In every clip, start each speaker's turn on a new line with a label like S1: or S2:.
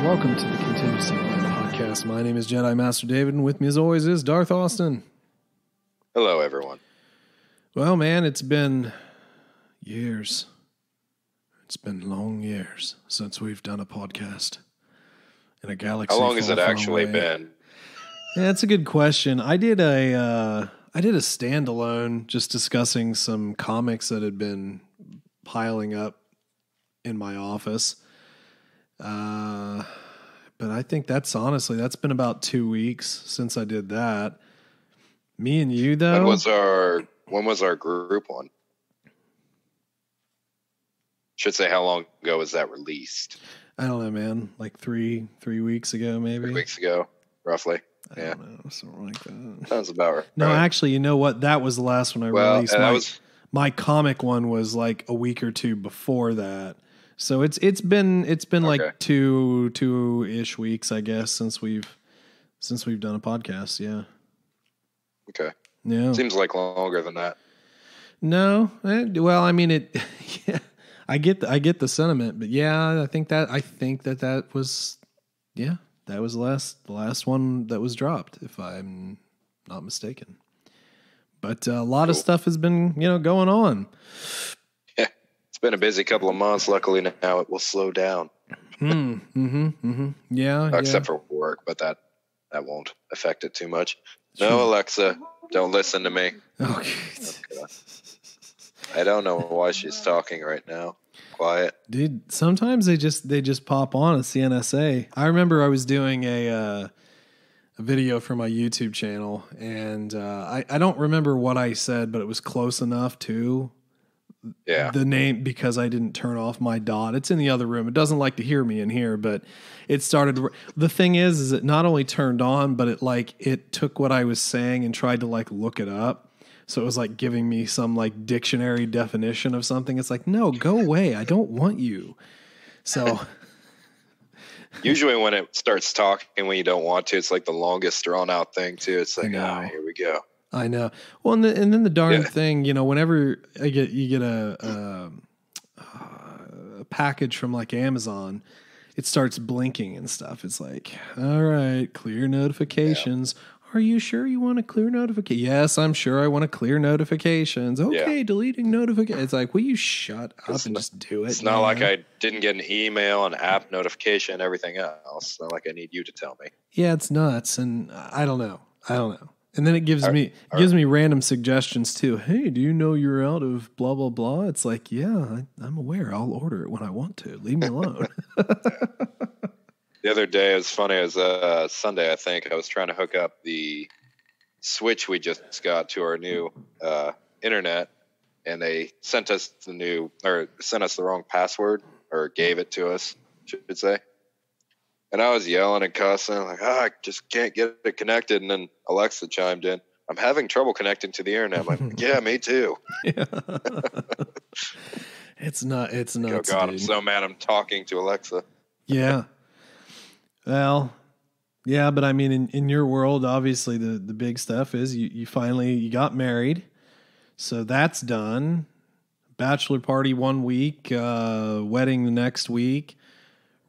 S1: Welcome to the Contingency Plan Podcast. My name is Jedi Master David, and with me as always is Darth Austin.
S2: Hello, everyone.
S1: Well, man, it's been years. It's been long years since we've done a podcast in a galaxy.
S2: How long has it actually
S1: away.
S2: been?
S1: Yeah, that's a good question. I did a standalone just discussing some comics that had been piling up in my office. But I think that's been about 2 weeks since I did that. Me and you, though.
S2: When was our group one? Should say how long ago was that released?
S1: I don't know, man. Like three weeks ago, maybe.
S2: 3 weeks ago, roughly.
S1: I don't know, something like that.
S2: Sounds about right.
S1: No, actually, you know what? That was the last one I released. My comic one was like a week or two before that. So it's been okay. Like two-ish weeks, I guess, since we've done a podcast. Yeah.
S2: Okay.
S1: Yeah.
S2: Seems like longer than that.
S1: No. Well, I mean it. Yeah, I get the sentiment, but yeah, I think that was the last one that was dropped, if I'm not mistaken. But a lot of stuff has been going on.
S2: It's been a busy couple of months. Luckily now it will slow down.
S1: Yeah.
S2: Except for work, but that won't affect it too much. No, Alexa, don't listen to me.
S1: Okay.
S2: I don't know why she's talking right now. Quiet.
S1: Dude, sometimes they just pop on. It's the NSA. I remember I was doing a video for my YouTube channel, and I don't remember what I said, but it was close enough to the name because I didn't turn off my dot. It's in the other room. It doesn't like to hear me in here, but it started. The thing is it not only turned on, but it took what I was saying and tried to look it up. So it was like giving me some dictionary definition of something. It's like, no, go away. I don't want you. So
S2: usually when it starts talking when you don't want to, it's like the longest drawn out thing too. It's like, here we go.
S1: I know. Well, and then the darn thing, whenever you get a package from Amazon, it starts blinking and stuff. It's like, all right, clear notifications. Yeah. Are you sure you want to clear notifications? Yes, I'm sure I want to clear notifications. Okay, deleting notifications. It's like, will you shut up and just do it?
S2: It's not like I didn't get an email, an app notification, and everything else. It's not like I need you to tell me.
S1: Yeah, it's nuts, and I don't know. And then it gives me random suggestions too. Hey, do you know you're out of blah, blah, blah? It's like, yeah, I'm aware. I'll order it when I want to. Leave me alone.
S2: The other day, it was funny. It was Sunday, I think. I was trying to hook up the switch we just got to our new internet, and they sent us the wrong password, or gave it to us, should say. And I was yelling and cussing, I just can't get it connected. And then Alexa chimed in, I'm having trouble connecting to the internet. I'm like, yeah, me too.
S1: Yeah. It's nuts.
S2: Oh, God, dude. I'm so mad I'm talking to Alexa.
S1: Yeah. Well, yeah, but I mean, in your world, obviously the big stuff is you finally got married. So that's done. Bachelor party 1 week, wedding the next week.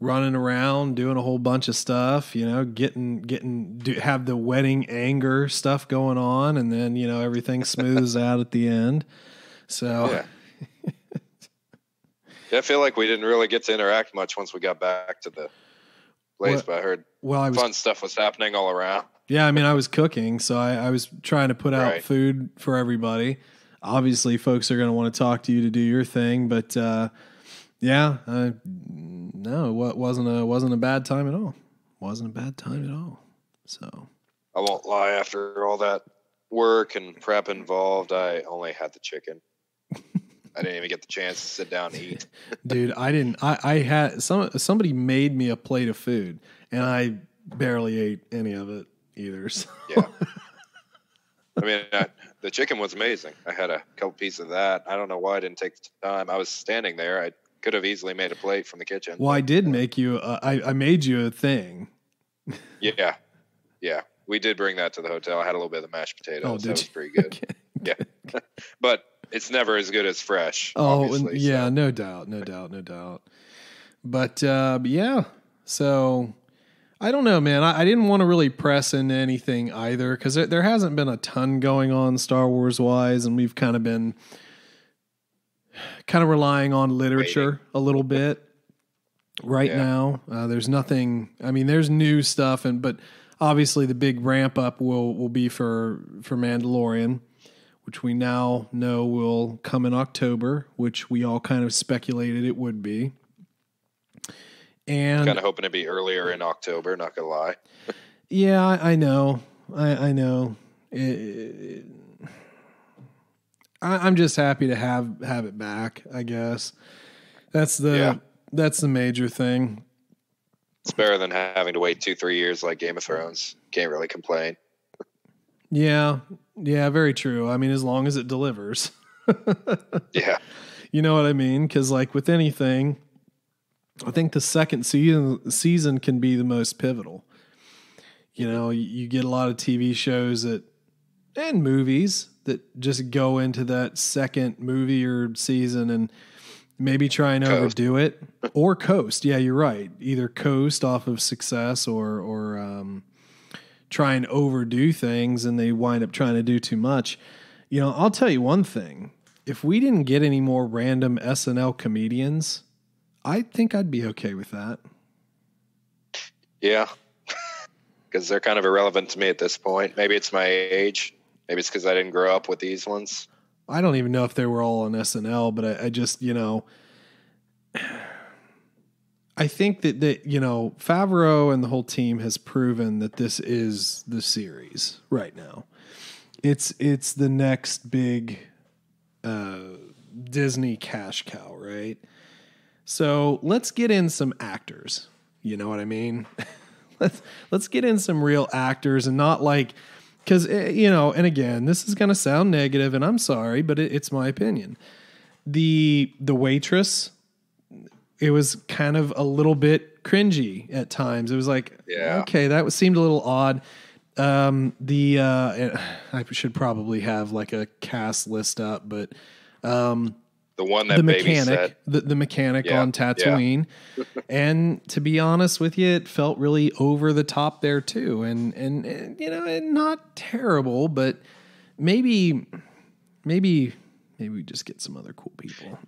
S1: Running around, doing a whole bunch of stuff, have the wedding anger stuff going on, and then, everything smooths out at the end. So,
S2: I feel like we didn't really get to interact much once we got back to the place, but I heard fun stuff was happening all around. Yeah, I mean, I was cooking, so I was trying to put out food for everybody. Obviously, folks are going to want to talk to you to do your thing, but no, it wasn't a bad time at all. Wasn't a bad time at all. So I won't lie. After all that work and prep involved, I only had the chicken. I didn't even get the chance to sit down and eat. Dude, I didn't. I had somebody made me a plate of food, and I barely ate any of it either. So. Yeah. I mean, the chicken was amazing. I had a couple pieces of that. I don't know why I didn't take the time. I was standing there. I could have easily made a plate from the kitchen. Well, I did make you. I made you a thing. Yeah. We did bring that to the hotel. I had a little bit of the mashed potatoes. Oh, that was pretty good. Okay. Yeah, but it's never as good as fresh. Oh, yeah, so. No doubt. But yeah.
S1: So I don't know, man. I didn't want to really press into anything either because there hasn't been a ton going on Star Wars wise, and we've kind of been relying on literature a little bit right now. There's nothing. I mean, there's new stuff, but obviously the big ramp up will be for Mandalorian, which we now know will come in October, which we all kind of speculated it would be. And
S2: kind of hoping to be earlier in October, not gonna lie.
S1: Yeah, I know. I know. I'm just happy to have it back, I guess. That's the major thing.
S2: It's better than having to wait 2-3 years like Game of Thrones. Can't really complain.
S1: Yeah, very true. I mean, as long as it delivers.
S2: Yeah.
S1: You know what I mean? Because like with anything, I think the second season can be the most pivotal. You know, you get a lot of TV shows and movies that just go into that second movie or season and maybe try and overdo it or coast. Yeah, you're right. Either coast off of success or try and overdo things and they wind up trying to do too much. You know, I'll tell you one thing. If we didn't get any more random SNL comedians, I think I'd be okay with that.
S2: Yeah. Because they're kind of irrelevant to me at this point. Maybe it's my age. Maybe it's because I didn't grow up with these ones.
S1: I don't even know if they were all on SNL, but I just, you know, I think that, you know, Favreau and the whole team has proven that this is the series right now. It's the next big Disney cash cow, right? So let's get in some actors. You know what I mean? let's get in some real actors and not like, because, you know, and again, this is going to sound negative, and I'm sorry, but it's my opinion. The waitress, it was kind of a little bit cringy at times. It was like, okay, that seemed a little odd. I should probably have like a cast list up, but
S2: the one that
S1: the mechanic, the mechanic on Tatooine, and to be honest with you, it felt really over the top there too, and you know, and not terrible, but maybe we just get some other cool people.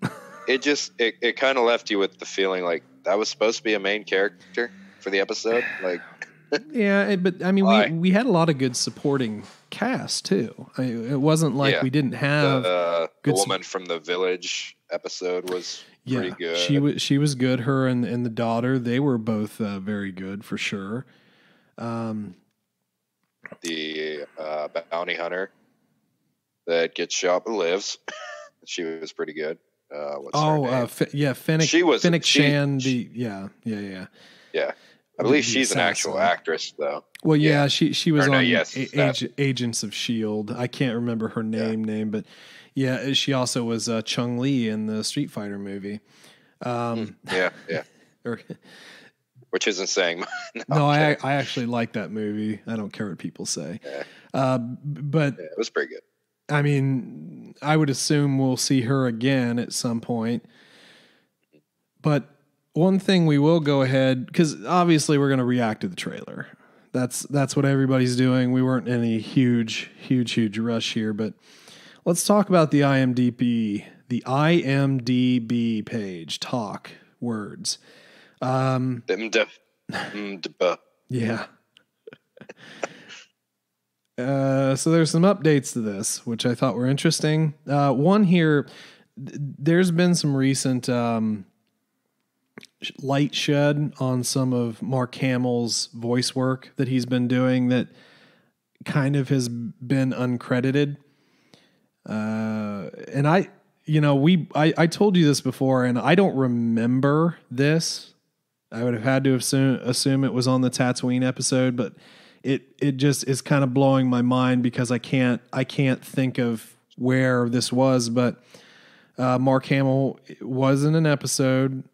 S2: it kind of left you with the feeling like that was supposed to be a main character for the episode, like.
S1: Yeah, but I mean, we had a lot of good supporting cast too. It wasn't like we didn't have
S2: the woman from the village episode was pretty good.
S1: She was good. Her and the daughter, they were both very good for sure.
S2: The bounty hunter that gets shot but lives, she was pretty good. What's her name?
S1: Fennec Shan.
S2: Yeah. I believe she's an actual actress, though.
S1: Well, yeah, she was on Agents of S.H.I.E.L.D. I can't remember her name, but yeah, she also was Chung Li in the Street Fighter movie.
S2: Which isn't saying much.
S1: No, I actually like that movie. I don't care what people say.
S2: Yeah.
S1: But
S2: it was pretty good.
S1: I mean, I would assume we'll see her again at some point. But one thing we will go ahead, because obviously we're going to react to the trailer. That's what everybody's doing. We weren't in any huge rush here, but let's talk about the IMDb page. Talk words. Yeah. So there's some updates to this, which I thought were interesting. One here, there's been some recent light shed on some of Mark Hamill's voice work that he's been doing that kind of has been uncredited. And I told you this before, and I don't remember this. I would have had to assume it was on the Tatooine episode, but it just is kind of blowing my mind because I can't think of where this was, but Mark Hamill was in an episode.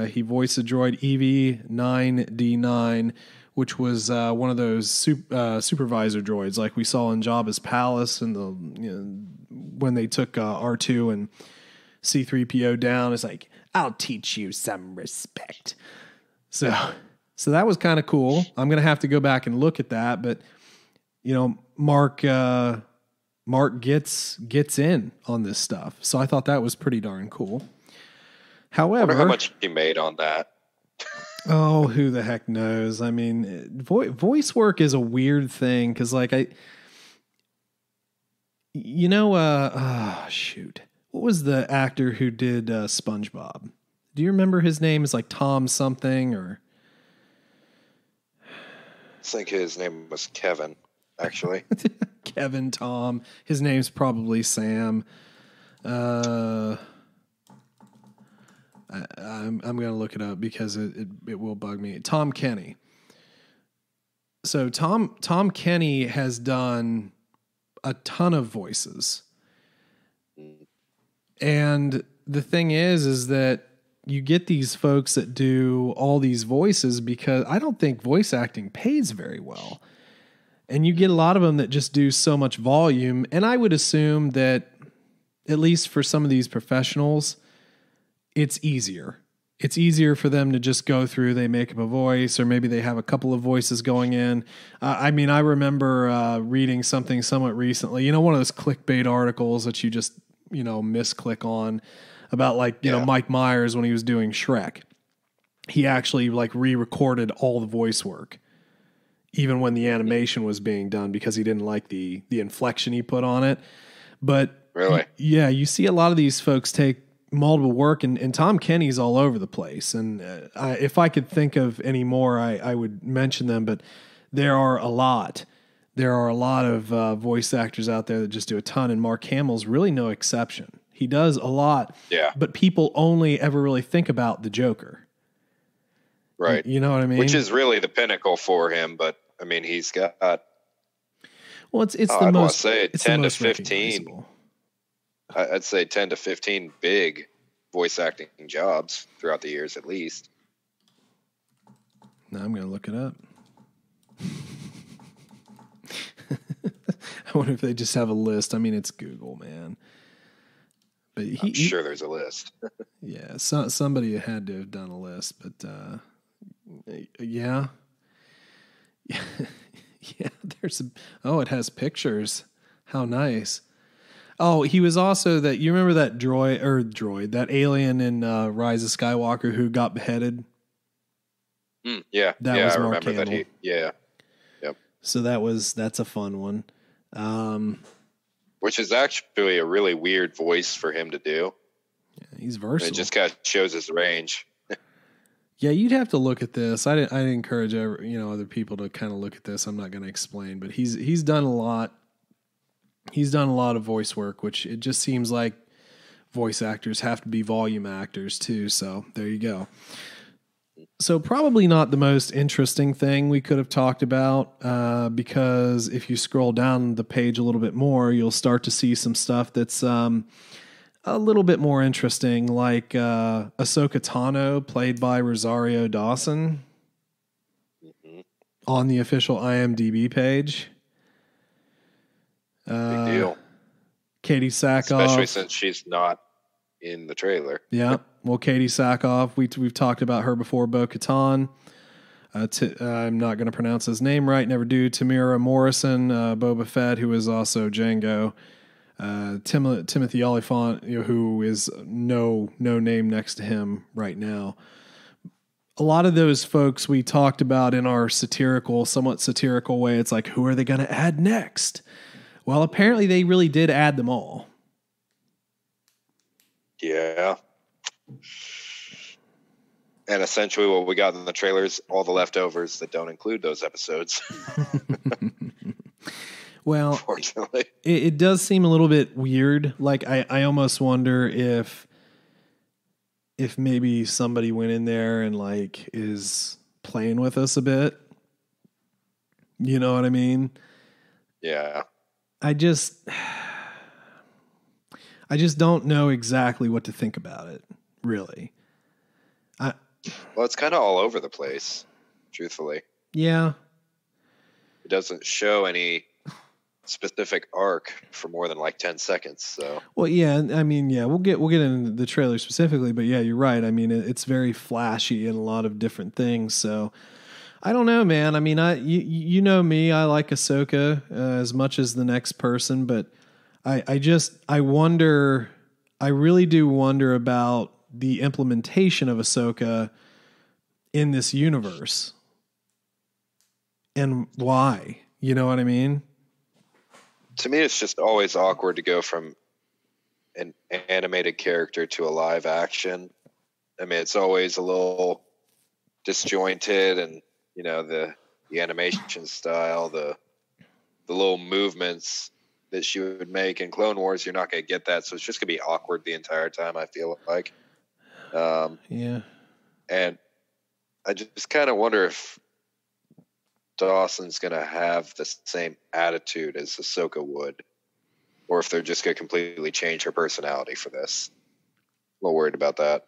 S1: He voiced the droid EV-9D9, which was one of those supervisor droids like we saw in Jabba's palace and when they took R2 and C-3PO down. It's like, I'll teach you some respect. So So that was kind of cool. I'm going to have to go back and look at that, but you know, Mark gets in on this stuff. So I thought that was pretty darn cool. However,
S2: I wonder how much he made on that.
S1: Oh, who the heck knows? I mean, voice work is a weird thing because, like, shoot. What was the actor who did SpongeBob? Do you remember his name? Is like Tom something or?
S2: I think his name was Kevin, actually.
S1: Kevin, Tom. His name's probably Sam. I'm going to look it up because it will bug me. Tom Kenny. So Tom Kenny has done a ton of voices. And the thing is that you get these folks that do all these voices because I don't think voice acting pays very well. And you get a lot of them that just do so much volume. And I would assume that at least for some of these professionals, it's easier. It's easier for them to just go through, they make up a voice, or maybe they have a couple of voices going in. I remember reading something somewhat recently, one of those clickbait articles that you just, misclick on about Mike Myers when he was doing Shrek. He actually re-recorded all the voice work, even when the animation was being done because he didn't like the inflection he put on it. But
S2: really,
S1: you see a lot of these folks take multiple work, and Tom Kenny's all over the place. And if I could think of any more, I would mention them, but there are a lot. There are a lot of voice actors out there that just do a ton, and Mark Hamill's really no exception. He does a lot, but people only ever really think about the Joker.
S2: Right.
S1: You know what I mean?
S2: Which is really the pinnacle for him, but I mean, he's got...
S1: Well, it's the most...
S2: Say
S1: it's
S2: 10
S1: the
S2: to 15. I'd say 10 to 15 big voice acting jobs throughout the years, at least.
S1: Now I'm going to look it up. I wonder if they just have a list. I mean, it's Google, man. But
S2: I'm sure there's a list.
S1: Yeah, somebody had to have done a list, but yeah. Yeah, it has pictures. How nice. Oh, he was also you remember that droid, that alien in Rise of Skywalker who got beheaded?
S2: Yeah.
S1: That was
S2: I
S1: Mark
S2: remember
S1: Hamill.
S2: Yep.
S1: So that's a fun one.
S2: Which is actually a really weird voice for him to do.
S1: Yeah, he's versatile.
S2: It just kind of shows his range.
S1: Yeah, you'd have to look at this. I'd encourage other people to kind of look at this. I'm not going to explain, but he's done a lot. He's done a lot of voice work, which it just seems like voice actors have to be volume actors too. So there you go. So probably not the most interesting thing we could have talked about because if you scroll down the page a little bit more, you'll start to see some stuff that's a little bit more interesting, like Ahsoka Tano, played by Rosario Dawson, on the official IMDb page.
S2: Big deal.
S1: Katie Sackhoff.
S2: Especially since she's not in the trailer.
S1: Yeah. Well, Katie Sackhoff, we've talked about her before, Bo-Katan. I'm not going to pronounce his name right, never do. Tamira Morrison, Boba Fett, who is also Jango. Timothy Olyphant, who is no name next to him right now. A lot of those folks we talked about in our somewhat satirical way. It's like, who are they going to add next? Well, apparently they really did add them all.
S2: Yeah. And essentially what we got in the trailers, all the leftovers that don't include those episodes.
S1: Well,
S2: unfortunately,
S1: it does seem a little bit weird. Like I almost wonder if maybe somebody went in there and is playing with us a bit. You know what I mean?
S2: Yeah.
S1: I just don't know exactly what to think about it, really.
S2: Well, it's kind of all over the place, truthfully.
S1: Yeah.
S2: It doesn't show any specific arc for more than 10 seconds. So.
S1: Well, yeah, I mean, yeah, we'll get into the trailer specifically, but yeah, you're right. I mean, it's very flashy in a lot of different things. So I don't know, man. I mean, you know me. I like Ahsoka as much as the next person, but I wonder. I really do wonder about the implementation of Ahsoka in this universe and why. You know what I mean?
S2: To me, it's just always awkward to go from an animated character to a live action. I mean, it's always a little disjointed, and the animation style, the little movements that she would make in Clone Wars, you're not going to get that. So it's just going to be awkward the entire time, I feel like.
S1: Yeah.
S2: And I just kind of wonder if Dawson's going to have the same attitude as Ahsoka would, or if they're just going to completely change her personality for this. A little worried about that.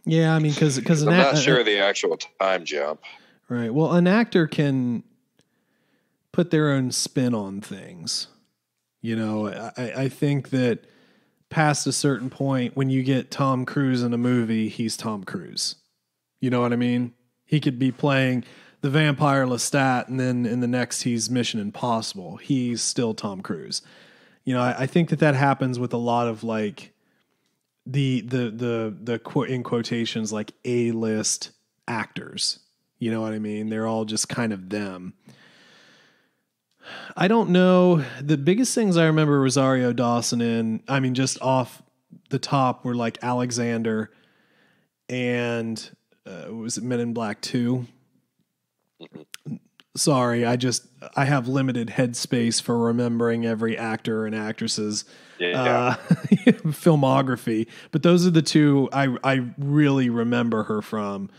S1: Yeah, I mean, because
S2: I'm not sure of the actual time jump.
S1: Right. Well, an actor can put their own spin on things. I think that past a certain point, when you get Tom Cruise in a movie, he's Tom Cruise. You know what I mean? He could be playing the vampire Lestat, and then in the next he's Mission Impossible. He's still Tom Cruise. I think that happens with a lot of like the in quotations like A-list actors. You know what I mean? They're all just kind of them. I don't know. The biggest things I remember Rosario Dawson in, I mean, just off the top, were like Alexander and was it Men in Black 2? Mm-hmm. Sorry, I have limited headspace for remembering every actor and actress's filmography. But those are the two I really remember her from.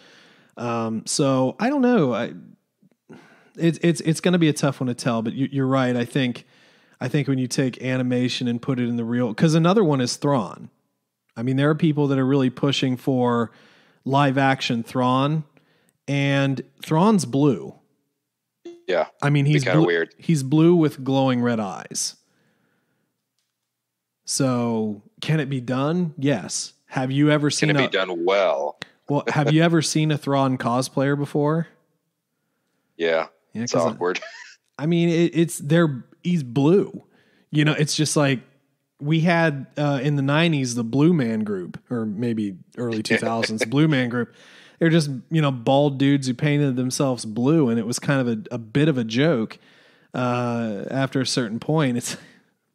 S1: So I don't know. It's going to be a tough one to tell, but you're right. I think when you take animation and put it in the real, because another one is Thrawn. I mean, there are people that are really pushing for live action Thrawn, and Thrawn's blue.
S2: Yeah.
S1: I mean, he's
S2: kind of weird.
S1: He's blue with glowing red eyes. So can it be done? Yes. Have you ever seen
S2: it be done well?
S1: Well, have you ever seen a Thrawn cosplayer before?
S2: Yeah. It's awkward.
S1: I mean, he's blue. It's just like we had in the 90s, the Blue Man Group, or maybe early 2000s, Blue Man Group. They're just, bald dudes who painted themselves blue. And it was kind of a bit of a joke. After a certain point, it's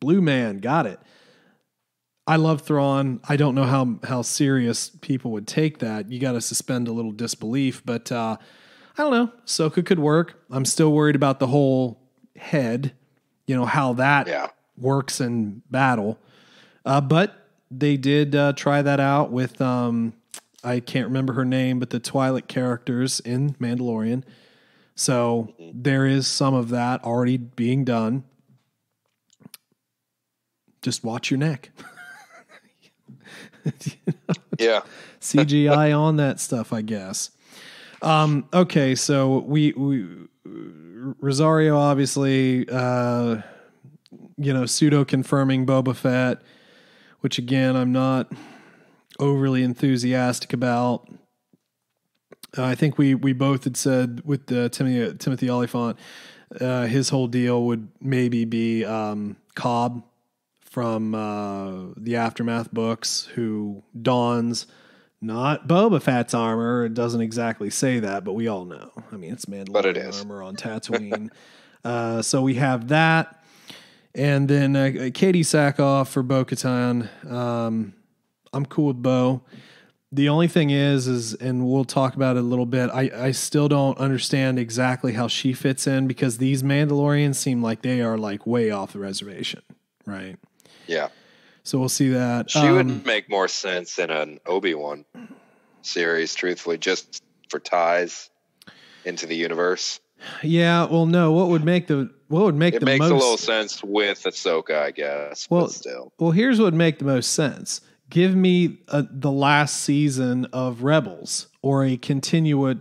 S1: Blue Man, got it. I love Thrawn. I don't know how serious people would take that. You got to suspend a little disbelief, but I don't know. Ahsoka could work. I'm still worried about the whole head, how that works in battle. But they did try that out with, I can't remember her name, but the Twi'lek characters in Mandalorian. So there is some of that already being done. Just watch your neck.
S2: Yeah.
S1: CGI on that stuff, I guess. Okay, so we Rosario obviously, pseudo confirming Boba Fett, which again I'm not overly enthusiastic about. I think we both had said with Timothy Olyphant, his whole deal would maybe be Cobb from the Aftermath books, who dons not Boba Fett's armor. It doesn't exactly say that, but we all know. I mean, it's Mandalorian armor on Tatooine. So we have that. And then Katie Sackhoff for Bo-Katan. I'm cool with Bo. The only thing is, and we'll talk about it a little bit, I still don't understand exactly how she fits in, because these Mandalorians seem like they are like way off the reservation, right?
S2: Yeah.
S1: So we'll see that.
S2: She would make more sense in an Obi-Wan series, truthfully, just for ties into the universe.
S1: Yeah, well, no. What would make the most?
S2: It makes a little sense with Ahsoka, I guess.
S1: Well,
S2: but still.
S1: Well, here's what would make the most sense. Give me the last season of Rebels, or a continuation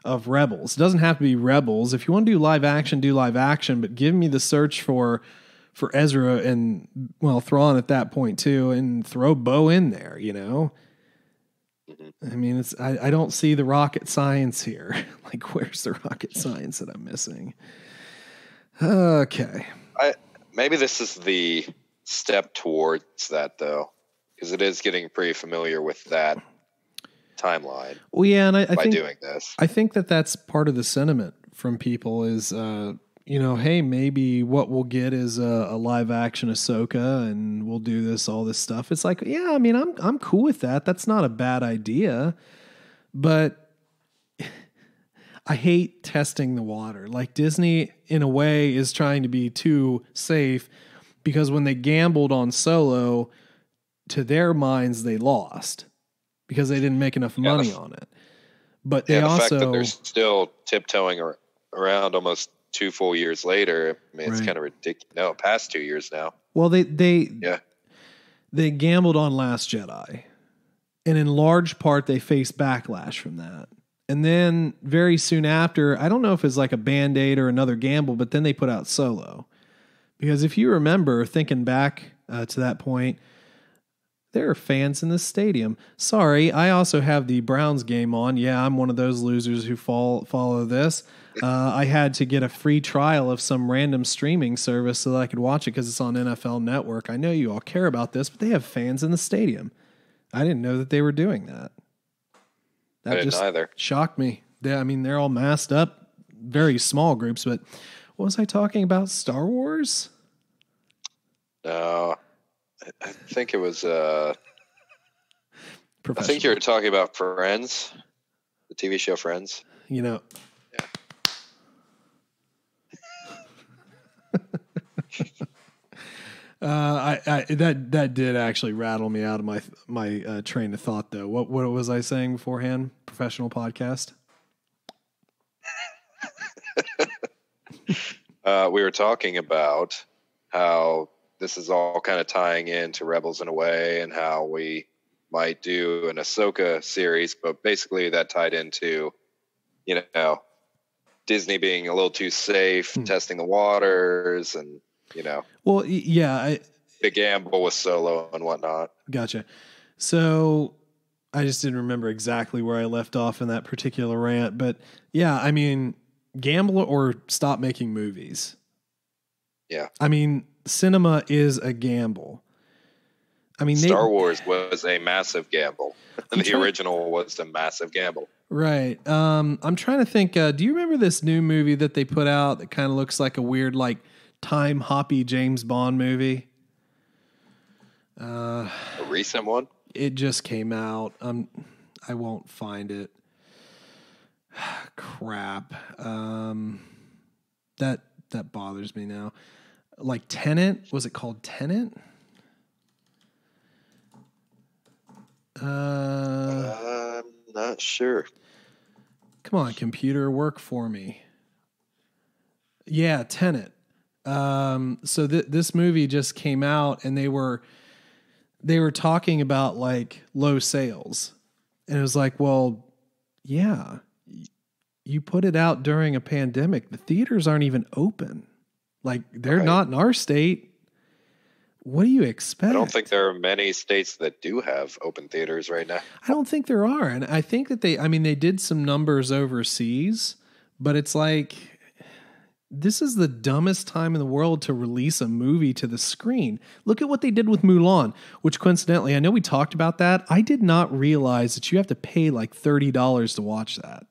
S1: of Rebels. It doesn't have to be Rebels. If you want to do live action, but give me the search for Ezra and, well, Thrawn at that point too, and throw Bo in there, I mean, I don't see the rocket science here. Like, where's the rocket science that I'm missing? Okay.
S2: Maybe this is the step towards that, though, because it is getting pretty familiar with that timeline.
S1: Well, yeah, and I think
S2: doing this,
S1: I think that's part of the sentiment from people is, hey, maybe what we'll get is a live action Ahsoka, and we'll do all this stuff. It's like, yeah, I mean, I'm cool with that. That's not a bad idea, but I hate testing the water. Like, Disney, in a way, is trying to be too safe, because when they gambled on Solo, to their minds, they lost because they didn't make enough money on it. But they also,
S2: the fact that they're still tiptoeing around almost 2 full years later, I mean, it's kind of ridiculous. No, past 2 years now.
S1: Well, they gambled on Last Jedi, and in large part, they faced backlash from that. And then very soon after, I don't know if it's like a Band-Aid or another gamble, but then they put out Solo. Because if you remember, thinking back to that point, there are fans in this stadium. Sorry, I also have the Browns game on. Yeah, I'm one of those losers who follow this. I had to get a free trial of some random streaming service so that I could watch it because it's on NFL Network. I know you all care about this, but they have fans in the stadium. I didn't know that they were doing that. That
S2: I didn't
S1: just
S2: either.
S1: Shocked me. They're all masked up, very small groups. But what was I talking about? Star Wars?
S2: No, I think it was. I think you were talking about Friends, the TV show Friends.
S1: Yeah. That did actually rattle me out of my train of thought, though. What was I saying beforehand? Professional podcast.
S2: We were talking about how this is all kind of tying into Rebels in a way, and how we might do an Ahsoka series, but basically that tied into, Disney being a little too safe, testing the waters, and
S1: Well, yeah,
S2: the gamble with Solo and whatnot.
S1: Gotcha. So I just didn't remember exactly where I left off in that particular rant, but yeah, I mean, gamble or stop making movies.
S2: Yeah.
S1: I mean, cinema is a gamble. I mean,
S2: Star Wars was a massive gamble. The original was a massive gamble.
S1: Right. I'm trying to think, do you remember this new movie that they put out that kind of looks like a weird, like, time hoppy James Bond movie?
S2: A recent one?
S1: It just came out. I won't find it. Crap. That bothers me now. Like Tenet, was it called Tenet?
S2: I'm not sure.
S1: Come on, computer, work for me. Yeah, Tenet. So this movie just came out, and they were talking about like low sales, and it was like, well, yeah, you put it out during a pandemic. The theaters aren't even open. Like, they're not in our state. What do you expect?
S2: I don't think there are many states that do have open theaters right now.
S1: I don't think there are. And I think that they did some numbers overseas, but it's like, this is the dumbest time in the world to release a movie to the screen. Look at what they did with Mulan, which coincidentally, I know we talked about that. I did not realize that you have to pay like $30 to watch that.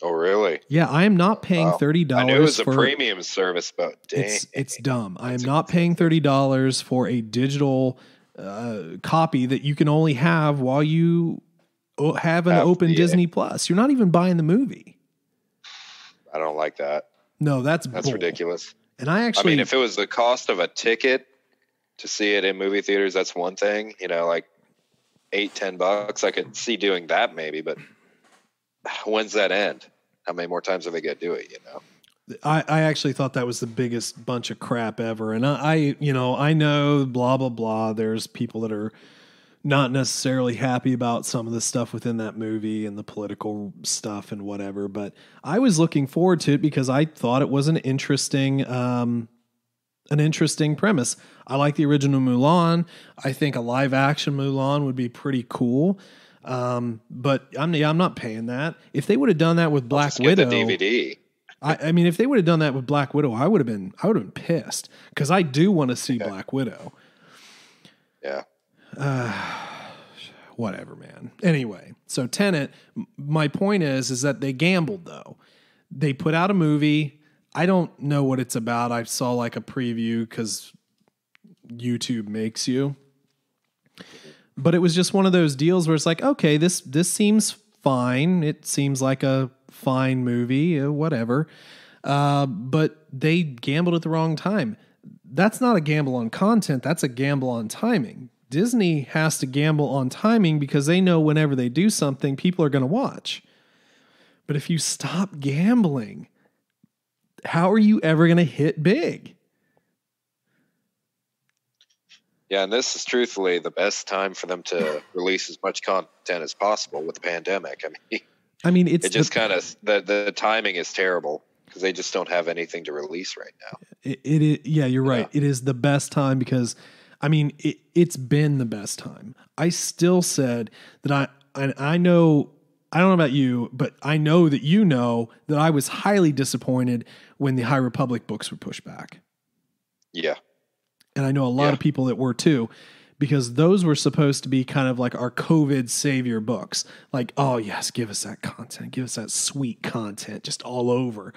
S2: Oh, really?
S1: Yeah, I am not paying $30.
S2: I knew it was a premium service, but dang.
S1: It's dumb. I am not paying $30 for a digital copy that you can only have while you have an open Disney Plus. You're not even buying the movie.
S2: I don't like that.
S1: No, that's
S2: ridiculous.
S1: And I mean,
S2: if it was the cost of a ticket to see it in movie theaters, that's one thing. Like $8-10, I could see doing that maybe, but when's that end? How many more times are they going to do it?
S1: I actually thought that was the biggest bunch of crap ever. And I know blah, blah, blah. There's people that are not necessarily happy about some of the stuff within that movie and the political stuff and whatever. But I was looking forward to it because I thought it was an interesting premise. I like the original Mulan. I think a live action Mulan would be pretty cool. But I'm not paying that. If they would have done that with Black Widow,
S2: the DVD.
S1: I mean, if they would have done that with Black Widow, I would have been pissed because I do want to see Black Widow.
S2: Yeah.
S1: Whatever, man. Anyway, so Tenet, my point is that they gambled though. They put out a movie. I don't know what it's about. I saw like a preview because YouTube makes you. But it was just one of those deals where it's like, okay, this seems fine. It seems like a fine movie, whatever. But they gambled at the wrong time. That's not a gamble on content. That's a gamble on timing. Disney has to gamble on timing because they know whenever they do something, people are going to watch. But if you stop gambling, how are you ever going to hit big?
S2: Yeah, and this is truthfully the best time for them to release as much content as possible with the pandemic. I mean, it's just kind of the timing is terrible because they just don't have anything to release right now.
S1: Yeah, you're right. It is the best time because, I mean, it's been the best time. I still said that I know, I don't know about you, but I know that you know that I was highly disappointed when the High Republic books were pushed back.
S2: Yeah.
S1: And I know a lot of people that were too, because those were supposed to be kind of like our COVID savior books. Like, oh yes, give us that content, give us that sweet content just all over.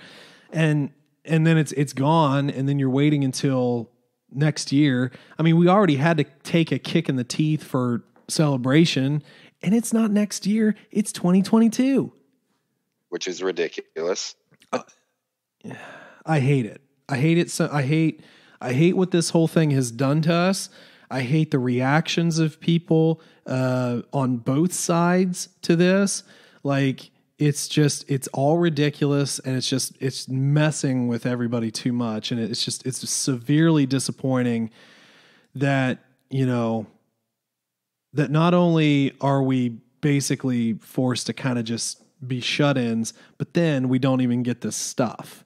S1: And then it's gone. And then you're waiting until next year. I mean, we already had to take a kick in the teeth for Celebration, and it's not next year. It's 2022,
S2: which is ridiculous.
S1: I hate it. I hate it. So I hate what this whole thing has done to us. I hate the reactions of people on both sides to this. Like, it's all ridiculous, and it's messing with everybody too much. And it's just severely disappointing that, that not only are we basically forced to kind of just be shut-ins, but then we don't even get this stuff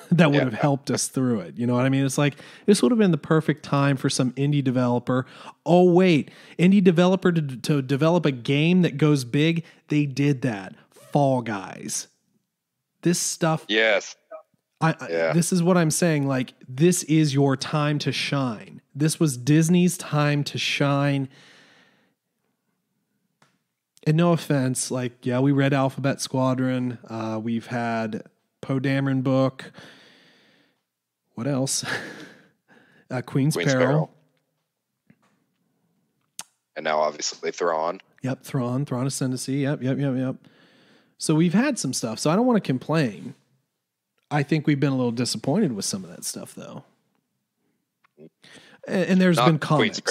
S1: that would have helped us through it. You know what I mean? It's like, this would have been the perfect time for some indie developer. Oh, wait, indie developer to develop a game that goes big. They did that. Fall Guys. This stuff.
S2: Yes.
S1: This is what I'm saying. Like, this is your time to shine. This was Disney's time to shine. And no offense, like, yeah, we read Alphabet Squadron. We've had Poe Dameron book. What else? Queen's Peril.
S2: And now obviously Thrawn.
S1: Yep, Thrawn Ascendancy. Yep. So we've had some stuff. So I don't want to complain. I think we've been a little disappointed with some of that stuff, though. And there's been comics.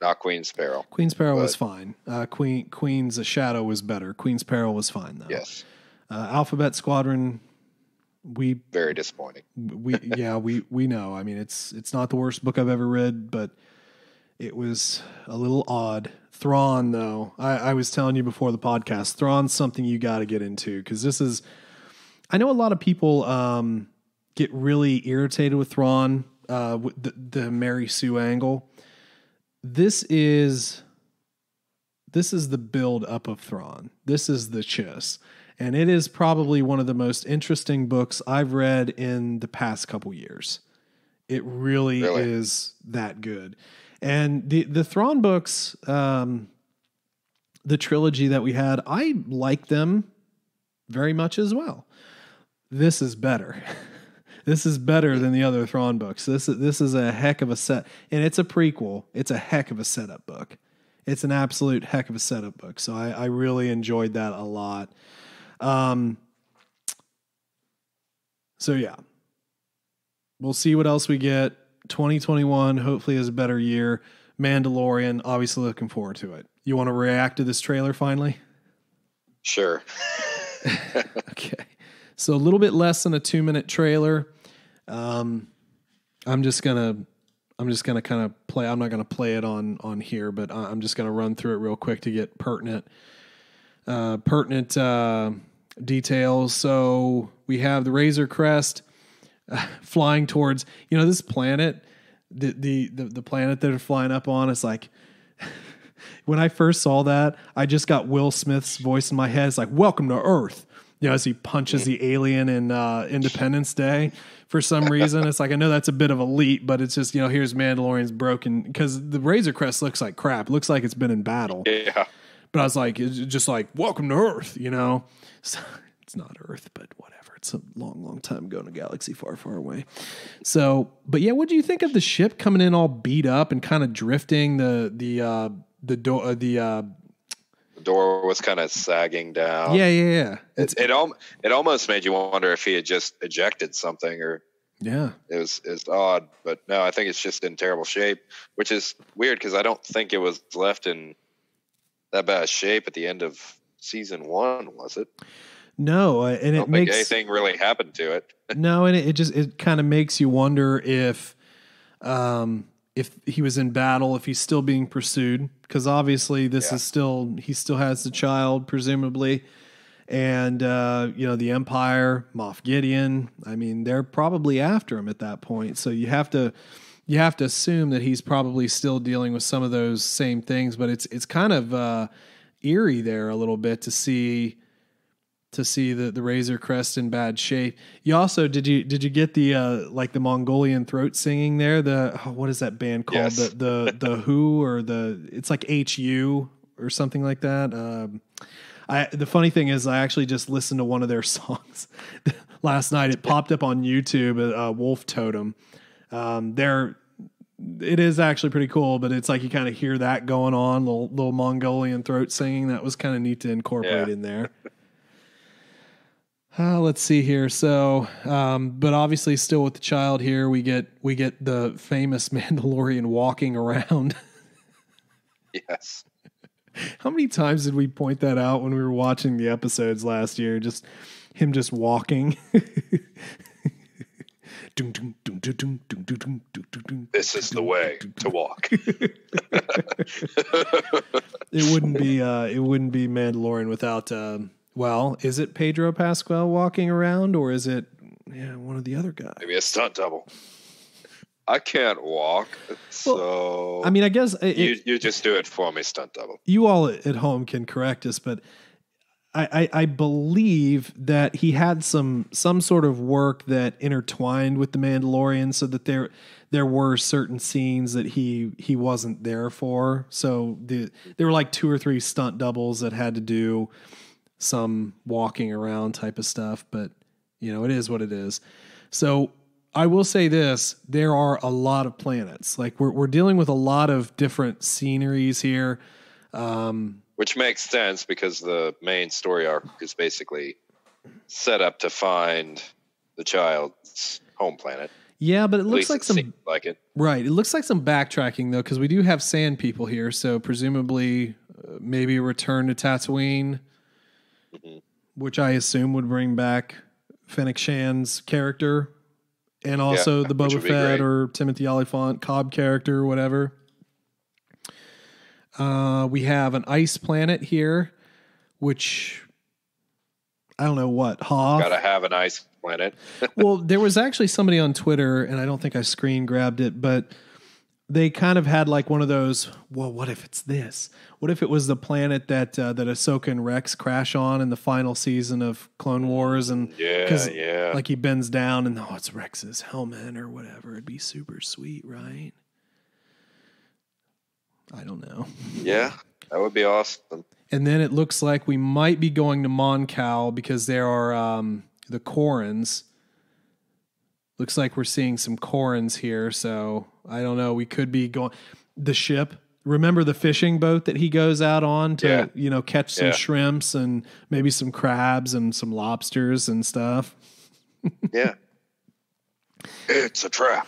S2: Not Queen's Peril.
S1: Queen's Peril was fine. Queen's Shadow was better. Queen's Peril was fine, though.
S2: Yes.
S1: Alphabet Squadron,
S2: very disappointing.
S1: We know. I mean, it's not the worst book I've ever read, but it was a little odd. Thrawn, though, I was telling you before the podcast, Thrawn's something you got to get into, because this is. I know a lot of people get really irritated with Thrawn, with the Mary Sue angle. This is the build up of Thrawn. This is the chiss. And it is probably one of the most interesting books I've read in the past couple years. It really is that good. And the Thrawn books, the trilogy that we had, I like them very much as well. This is better. This is better than the other Thrawn books. This is a heck of a set. And it's a prequel. It's a heck of a setup book. It's an absolute heck of a setup book. So I really enjoyed that a lot. So yeah, we'll see what else we get. 2021 hopefully is a better year. Mandalorian, obviously looking forward to it. You want to react to this trailer finally?
S2: Sure.
S1: Okay. So a little bit less than a 2-minute trailer. I'm just gonna kind of play. I'm not gonna play it on here, but I'm just gonna run through it real quick to get pertinent details. So we have the Razor Crest flying towards, this planet, the planet that they're flying up on. It's like When I first saw that, I just got Will Smith's voice in my head. It's like, welcome to Earth. You know, as he punches the alien in Independence Day. For some reason, it's like, I know that's a bit of a leap, but it's just, you know, here's Mandalorian's broken, because the Razor Crest looks like crap. It looks like it's been in battle.
S2: Yeah.
S1: But I was like, it's just like, welcome to Earth, you know? So, it's not Earth, but whatever. It's a long, long time ago in a galaxy far, far away. So, but yeah, what do you think of the ship coming in all beat up and kind of drifting? The
S2: door was kind of sagging down.
S1: Yeah.
S2: It almost made you wonder if he had just ejected something, or it was odd. But no, I think it's just in terrible shape, which is weird because I don't think it was left in that bad shape at the end of season 1, was it?
S1: No, and
S2: I don't think anything really happened to it.
S1: No, and it kind of makes you wonder if he was in battle, if he's still being pursued, because obviously he still has the child, presumably, and you know, the Empire, Moff Gideon. I mean, they're probably after him at that point. So you have to assume that he's probably still dealing with some of those same things. But it's kind of eerie there a little bit to see the Razor Crest in bad shape. You also did you get the like the Mongolian throat singing there? What is that band called? Yes. The Who, or it's like HU or something like that. The funny thing is, I actually just listened to one of their songs last night. It popped up on YouTube, Wolf Totem. It is actually pretty cool, but it's like you kind of hear that going on, little Mongolian throat singing. That was kind of neat to incorporate in there. Let's see here. So, but obviously still with the child here, we get the famous Mandalorian walking around.
S2: Yes.
S1: How many times did we point that out when we were watching the episodes last year? Just him just walking.
S2: This is the way to walk.
S1: It wouldn't be Mandalorian without well, is it Pedro Pascal walking around, or is it one of the other guys?
S2: Maybe a stunt double. I can't walk, so
S1: I mean, I guess
S2: you just do it for me, stunt double.
S1: You all at home can correct us, but I believe that he had some sort of work that intertwined with the Mandalorian, so that there were certain scenes that he wasn't there for. So there were like 2 or 3 stunt doubles that had to do some walking around type of stuff, but you know, it is what it is. So I will say this, there are a lot of planets. Like we're dealing with a lot of different sceneries here.
S2: Which makes sense because the main story arc is basically set up to find the child's home planet.
S1: Yeah, but it looks like
S2: it.
S1: Right. It looks like some backtracking though, because we do have sand people here. So presumably maybe a return to Tatooine. Mm-hmm. Which I assume would bring back Fennec Shan's character, and also the Boba Fett or Timothy Olyphant Cobb character or whatever. We have an ice planet here, which I don't know what. Hoth.
S2: Gotta have an ice planet.
S1: Well, there was actually somebody on Twitter, and I don't think I screen grabbed it, but they kind of had like one of those, well, what if it's this? What if it was the planet that Ahsoka and Rex crash on in the final season of Clone Wars? And like he bends down and it's Rex's helmet or whatever. It'd be super sweet, right? I don't know.
S2: Yeah, that would be awesome.
S1: And then it looks like we might be going to Mon Cal because there are the Corrans. Looks like we're seeing some Corrans here, so I don't know. We could be going the ship. Remember the fishing boat that he goes out on to, catch some shrimps and maybe some crabs and some lobsters and stuff.
S2: Yeah. It's a trap.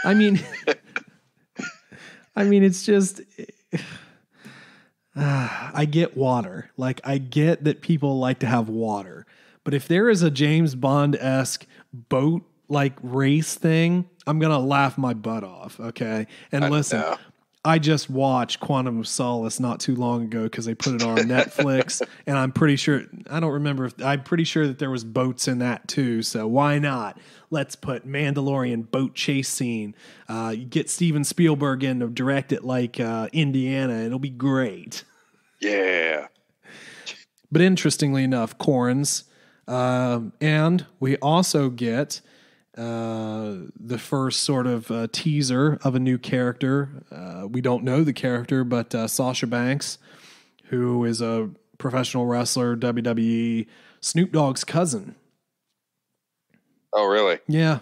S1: I mean, it's just, I get water. Like, I get that people like to have water. But if there is a James Bond-esque boat like race thing, I'm going to laugh my butt off. Okay. And listen, I just watched Quantum of Solace not too long ago because they put it on Netflix, and I'm pretty sure, I'm pretty sure that there was boats in that too, so why not? Let's put Mandalorian boat chase scene. You get Steven Spielberg in to direct it like Indiana, it'll be great.
S2: Yeah.
S1: But interestingly enough, Corrins, and we also get the first sort of teaser of a new character. We don't know the character, but Sasha Banks, who is a professional wrestler, WWE, Snoop Dogg's cousin.
S2: Oh, really?
S1: Yeah,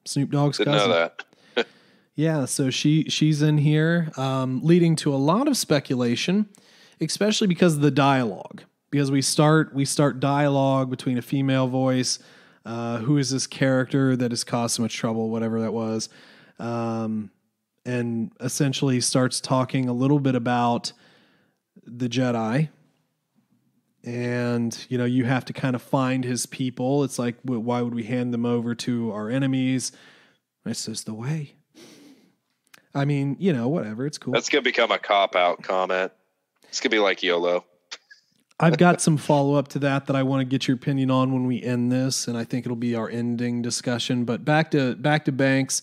S1: Snoop Dogg's cousin.
S2: Didn't know that.
S1: Yeah, so she's in here, leading to a lot of speculation, especially because of the dialogue. Because we start dialogue between a female voice. Who is this character that has caused so much trouble, whatever that was, and essentially starts talking a little bit about the Jedi. And, you have to kind of find his people. It's like, why would we hand them over to our enemies? It's just the way. I mean, whatever. It's cool.
S2: That's going to become a cop-out comment. It's going to be like YOLO.
S1: I've got some follow-up to that I want to get your opinion on when we end this, and I think it'll be our ending discussion. But back to Banks,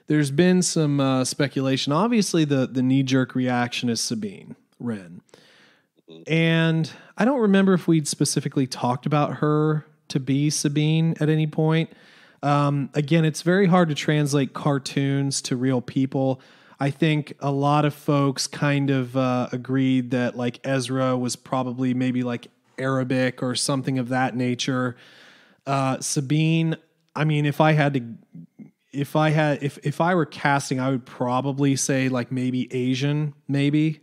S1: there's been some speculation. Obviously, the knee-jerk reaction is Sabine Wren. And I don't remember if we'd specifically talked about her to be Sabine at any point. Again, it's very hard to translate cartoons to real people. I think a lot of folks kind of agreed that like Ezra was probably maybe like Arabic or something of that nature. Sabine, I mean, if I were casting, I would probably say like maybe Asian, maybe.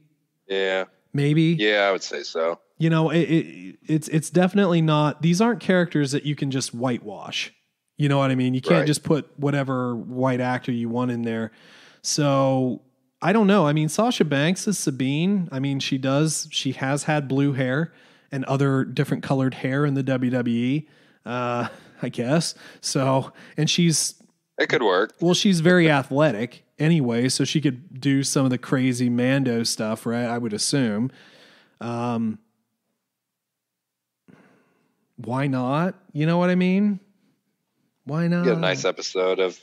S2: Yeah.
S1: Maybe.
S2: Yeah, I would say so.
S1: It's definitely not. These aren't characters that you can just whitewash. You know what I mean? You can't just put whatever white actor you want in there. So I don't know. I mean, Sasha Banks is Sabine. I mean, she has had blue hair and other different colored hair in the WWE, I guess. So, and
S2: it could work.
S1: Well, she's very athletic anyway, so she could do some of the crazy Mando stuff, right? I would assume. Why not? You know what I mean? Why not?
S2: Get a nice episode of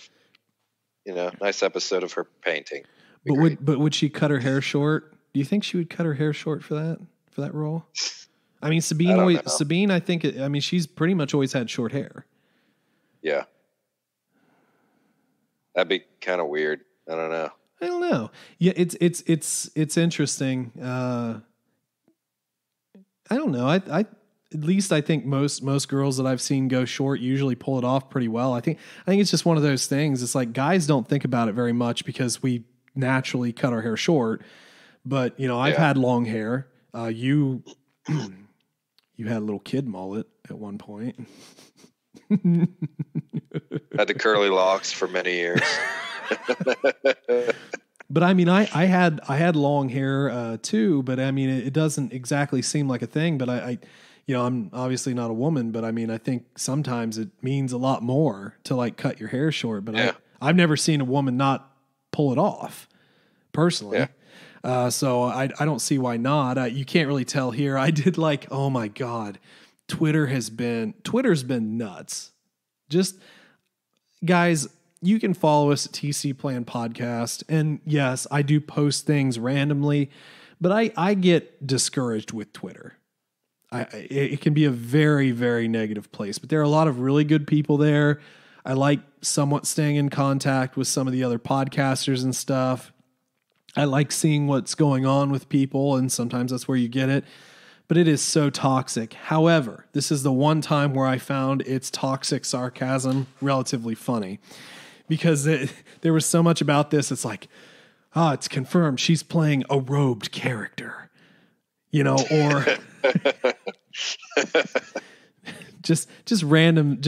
S2: her painting.
S1: But would she cut her hair short? Do you think she would cut her hair short for that role? I mean, Sabine, I think, she's pretty much always had short hair.
S2: Yeah. That'd be kind of weird. I don't know.
S1: Yeah, it's interesting. I don't know. I at least I think most girls that I've seen go short usually pull it off pretty well. I think it's just one of those things. It's like guys don't think about it very much because we naturally cut our hair short. But I've had long hair. You had a little kid mullet at one point.
S2: Had the curly locks for many years.
S1: But I mean, I had long hair too. But I mean, it doesn't exactly seem like a thing. But I'm obviously not a woman. But I mean, I think sometimes it means a lot more to like cut your hair short. But I've never seen a woman not pull it off personally. Yeah. So I don't see why not. You can't really tell here. I did like, oh my God, Twitter's been nuts. Just guys, you can follow us at TC Plan Podcast. And yes, I do post things randomly, but I get discouraged with Twitter. It can be a very, very negative place, but there are a lot of really good people there. I like somewhat staying in contact with some of the other podcasters and stuff. I like seeing what's going on with people, and sometimes that's where you get it. But it is so toxic. However, this is the one time where I found its toxic sarcasm relatively funny. Because there was so much about this. It's like, it's confirmed she's playing a robed character. Or just random,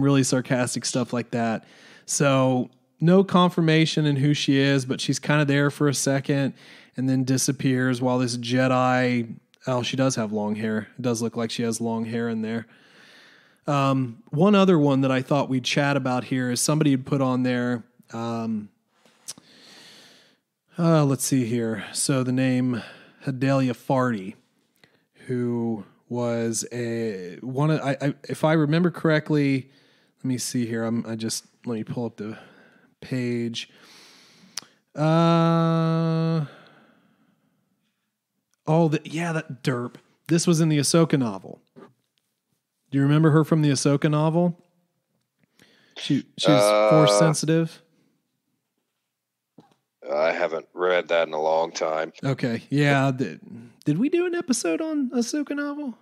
S1: really sarcastic stuff like that. So no confirmation in who she is, but she's kind of there for a second and then disappears while this Jedi, she does have long hair. It does look like she has long hair in there. One other one that I thought we'd chat about here is somebody had put on there. Let's see here. So the name Hadelia Farty, who was if I remember correctly, let me see here. Let me pull up the page. That derp. This was in the Ahsoka novel. Do you remember her from the Ahsoka novel? She was Force sensitive.
S2: I haven't read that in a long time.
S1: Okay, yeah. Did we do an episode on Ahsoka novel?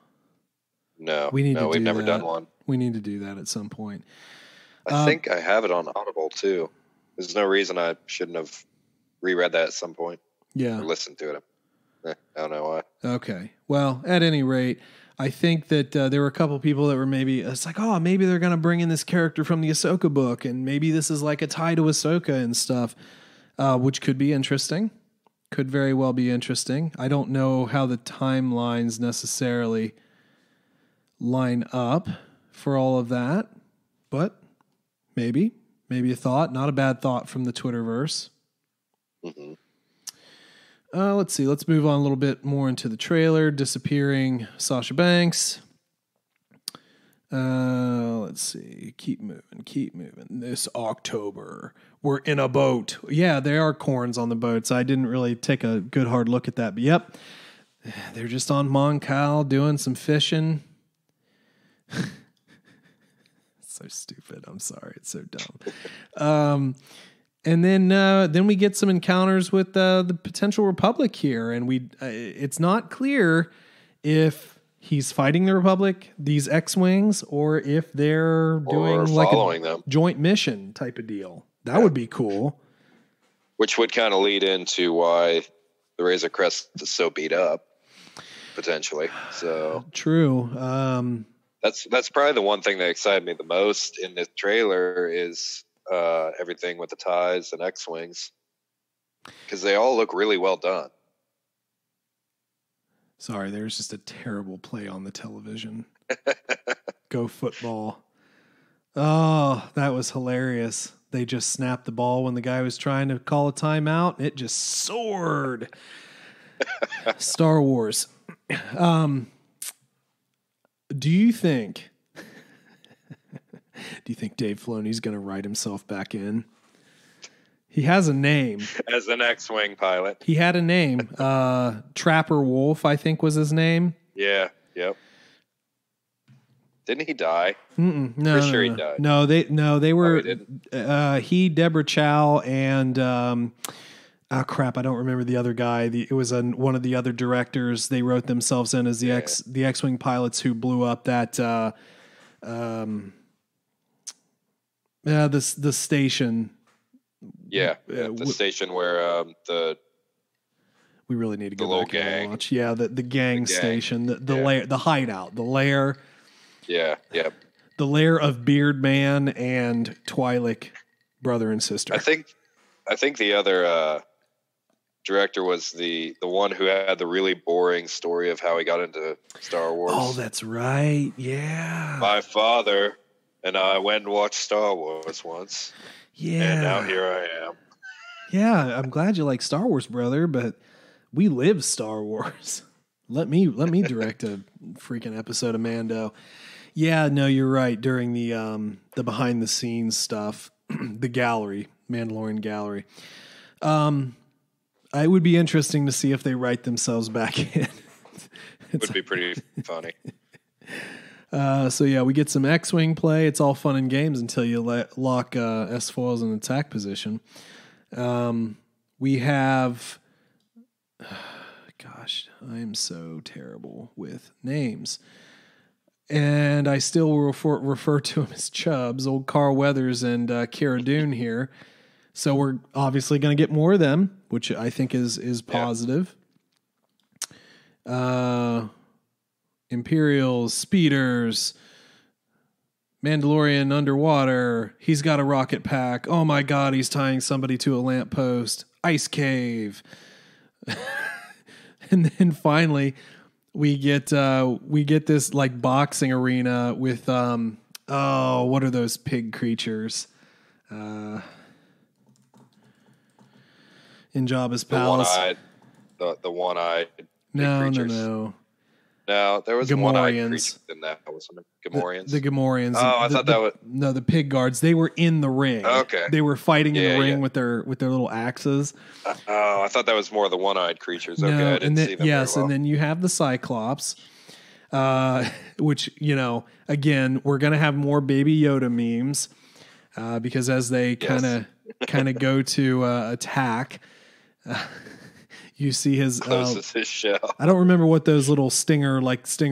S2: No, we've never done one.
S1: We need to do that at some point.
S2: I think I have it on Audible too. There's no reason I shouldn't have reread that at some point.
S1: Yeah,
S2: or listened to it. I don't know why.
S1: Okay, well, at any rate, I think that there were a couple people that were maybe they're going to bring in this character from the Ahsoka book, and maybe this is like a tie to Ahsoka and stuff, which could be interesting. Could very well be interesting. I don't know how the timelines necessarily line up for all of that, but maybe a thought, not a bad thought from the Twitterverse.
S2: Mm-hmm.
S1: Let's see. Let's move on a little bit more into the trailer. Disappearing Sasha Banks. Let's see. Keep moving. This October, we're in a boat. Yeah, there are corns on the boats. I didn't really take a good hard look at that, but yep. They're just on Mon Cal doing some fishing. So stupid. I'm sorry. It's so dumb. And then we get some encounters with the potential Republic here, and it's not clear if he's fighting the Republic, these X-Wings, or if they're doing like a joint mission type of deal. That would be cool.
S2: Which would kind of lead into why the Razor Crest is so beat up, potentially. So
S1: true.
S2: That's probably the one thing that excited me the most in this trailer is everything with the ties and X-Wings, because they all look really well done.
S1: Sorry, there's just a terrible play on the television. Go football. Oh, that was hilarious. They just snapped the ball when the guy was trying to call a timeout. It just soared. Star Wars. Do you think Dave Filoni's going to write himself back in? He has a name.
S2: As an X-Wing pilot.
S1: He had a name. Trapper Wolf, I think was his name.
S2: Yeah, yep. Didn't he die?
S1: No,
S2: Pretty sure he died.
S1: No, they were
S2: he
S1: Deborah Chow, and crap, I don't remember the other guy. It was one of the other directors. They wrote themselves in as the X-Wing pilots who blew up that the station.
S2: Yeah, the station where
S1: we really need to go back and watch. Yeah, the gang station, the lair, the hideout, the lair.
S2: Yeah.
S1: The lair of Beard Man and Twi'lek, brother and sister.
S2: I think the other director was the one who had the really boring story of how he got into Star Wars.
S1: Oh, that's right. Yeah.
S2: My father and I went and watched Star Wars once.
S1: Yeah.
S2: And now here I am.
S1: Yeah, I'm glad you like Star Wars, brother, but we live Star Wars. Let me direct a freaking episode of Mando. Yeah, no, you're right. During the behind the scenes stuff, the gallery, Mandalorian gallery. It would be interesting to see if they write themselves back in.
S2: It would be pretty funny.
S1: So yeah, we get some X-Wing play. It's all fun and games until you lock S-foils in attack position. We have, gosh, I am so terrible with names. And I still refer to him as Chubbs, old Carl Weathers and Cara Dune here. So we're obviously going to get more of them, which I think is positive. Imperials, speeders, Mandalorian underwater. He's got a rocket pack. Oh my God, he's tying somebody to a lamppost. Ice cave. And then finally we get this like boxing arena with what are those pig creatures? in Jabba's palace.
S2: The one-eyed
S1: No,
S2: creatures. No, there was one-eyed creature in that, wasn't it? Gamorreans?
S1: The Gamorreans.
S2: Oh, I thought that was...
S1: No, the pig guards. They were in the ring.
S2: Okay.
S1: They were fighting in the ring with their little axes.
S2: I thought that was more of the one-eyed creatures. Okay, I didn't see them very well.
S1: And then you have the Cyclops, which, again, we're going to have more Baby Yoda memes because as they kind of go to attack... You see his
S2: closes his shell.
S1: I don't remember what those little stinger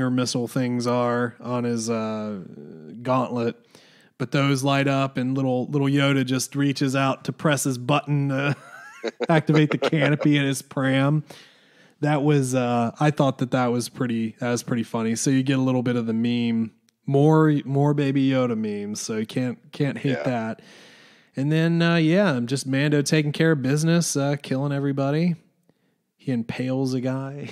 S1: missile things are on his gauntlet, but those light up and little Yoda just reaches out to press his button to activate the canopy in his pram. That was I thought that was pretty funny. So you get a little bit of the meme, more Baby Yoda memes. So you can't hate that. And then just Mando taking care of business, killing everybody. He impales a guy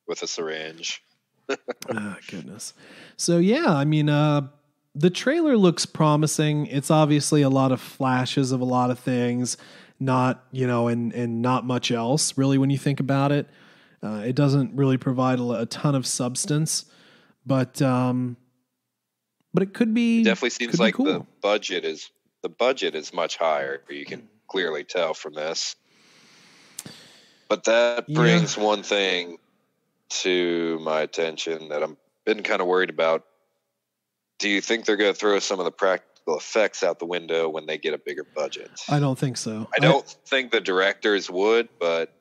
S2: with a syringe.
S1: Oh, goodness. So, the trailer looks promising. It's obviously a lot of flashes of a lot of things, not, and not much else, really, when you think about it. It doesn't really provide a ton of substance, but it could be.
S2: It definitely seems like
S1: cool.
S2: the budget is much higher. You can clearly tell from this. But that brings one thing to my attention that I've been kind of worried about. Do you think they're going to throw some of the practical effects out the window when they get a bigger budget?
S1: I don't think so.
S2: I don't think the directors would, but...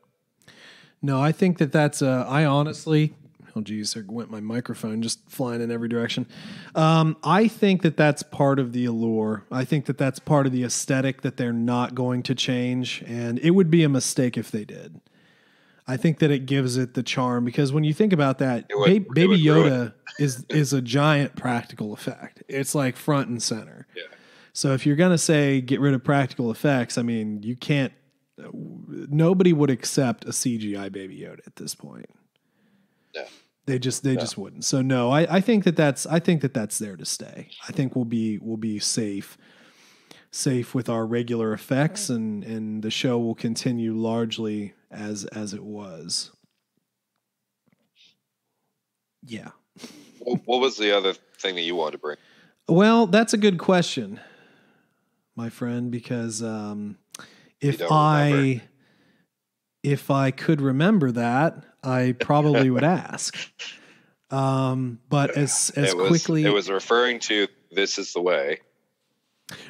S1: No, I think that's... I honestly... Oh, geez, there went my microphone just flying in every direction. I think that's part of the allure. I think that's part of the aesthetic that they're not going to change, and it would be a mistake if they did. I think that it gives it the charm because when you think about that, Baby Yoda is a giant practical effect. It's like front and center.
S2: Yeah.
S1: So if you're going to say get rid of practical effects, I mean, you can't, nobody would accept a CGI Baby Yoda at this point.
S2: Yeah.
S1: They just wouldn't. So no, I think that's there to stay. I think we'll be safe with our regular effects and the show will continue largely as it was. Yeah.
S2: What was the other thing that you wanted to bring?
S1: Well, that's a good question, my friend, because if I could remember that, I probably would ask. But as quickly
S2: it was referring to This Is the Way.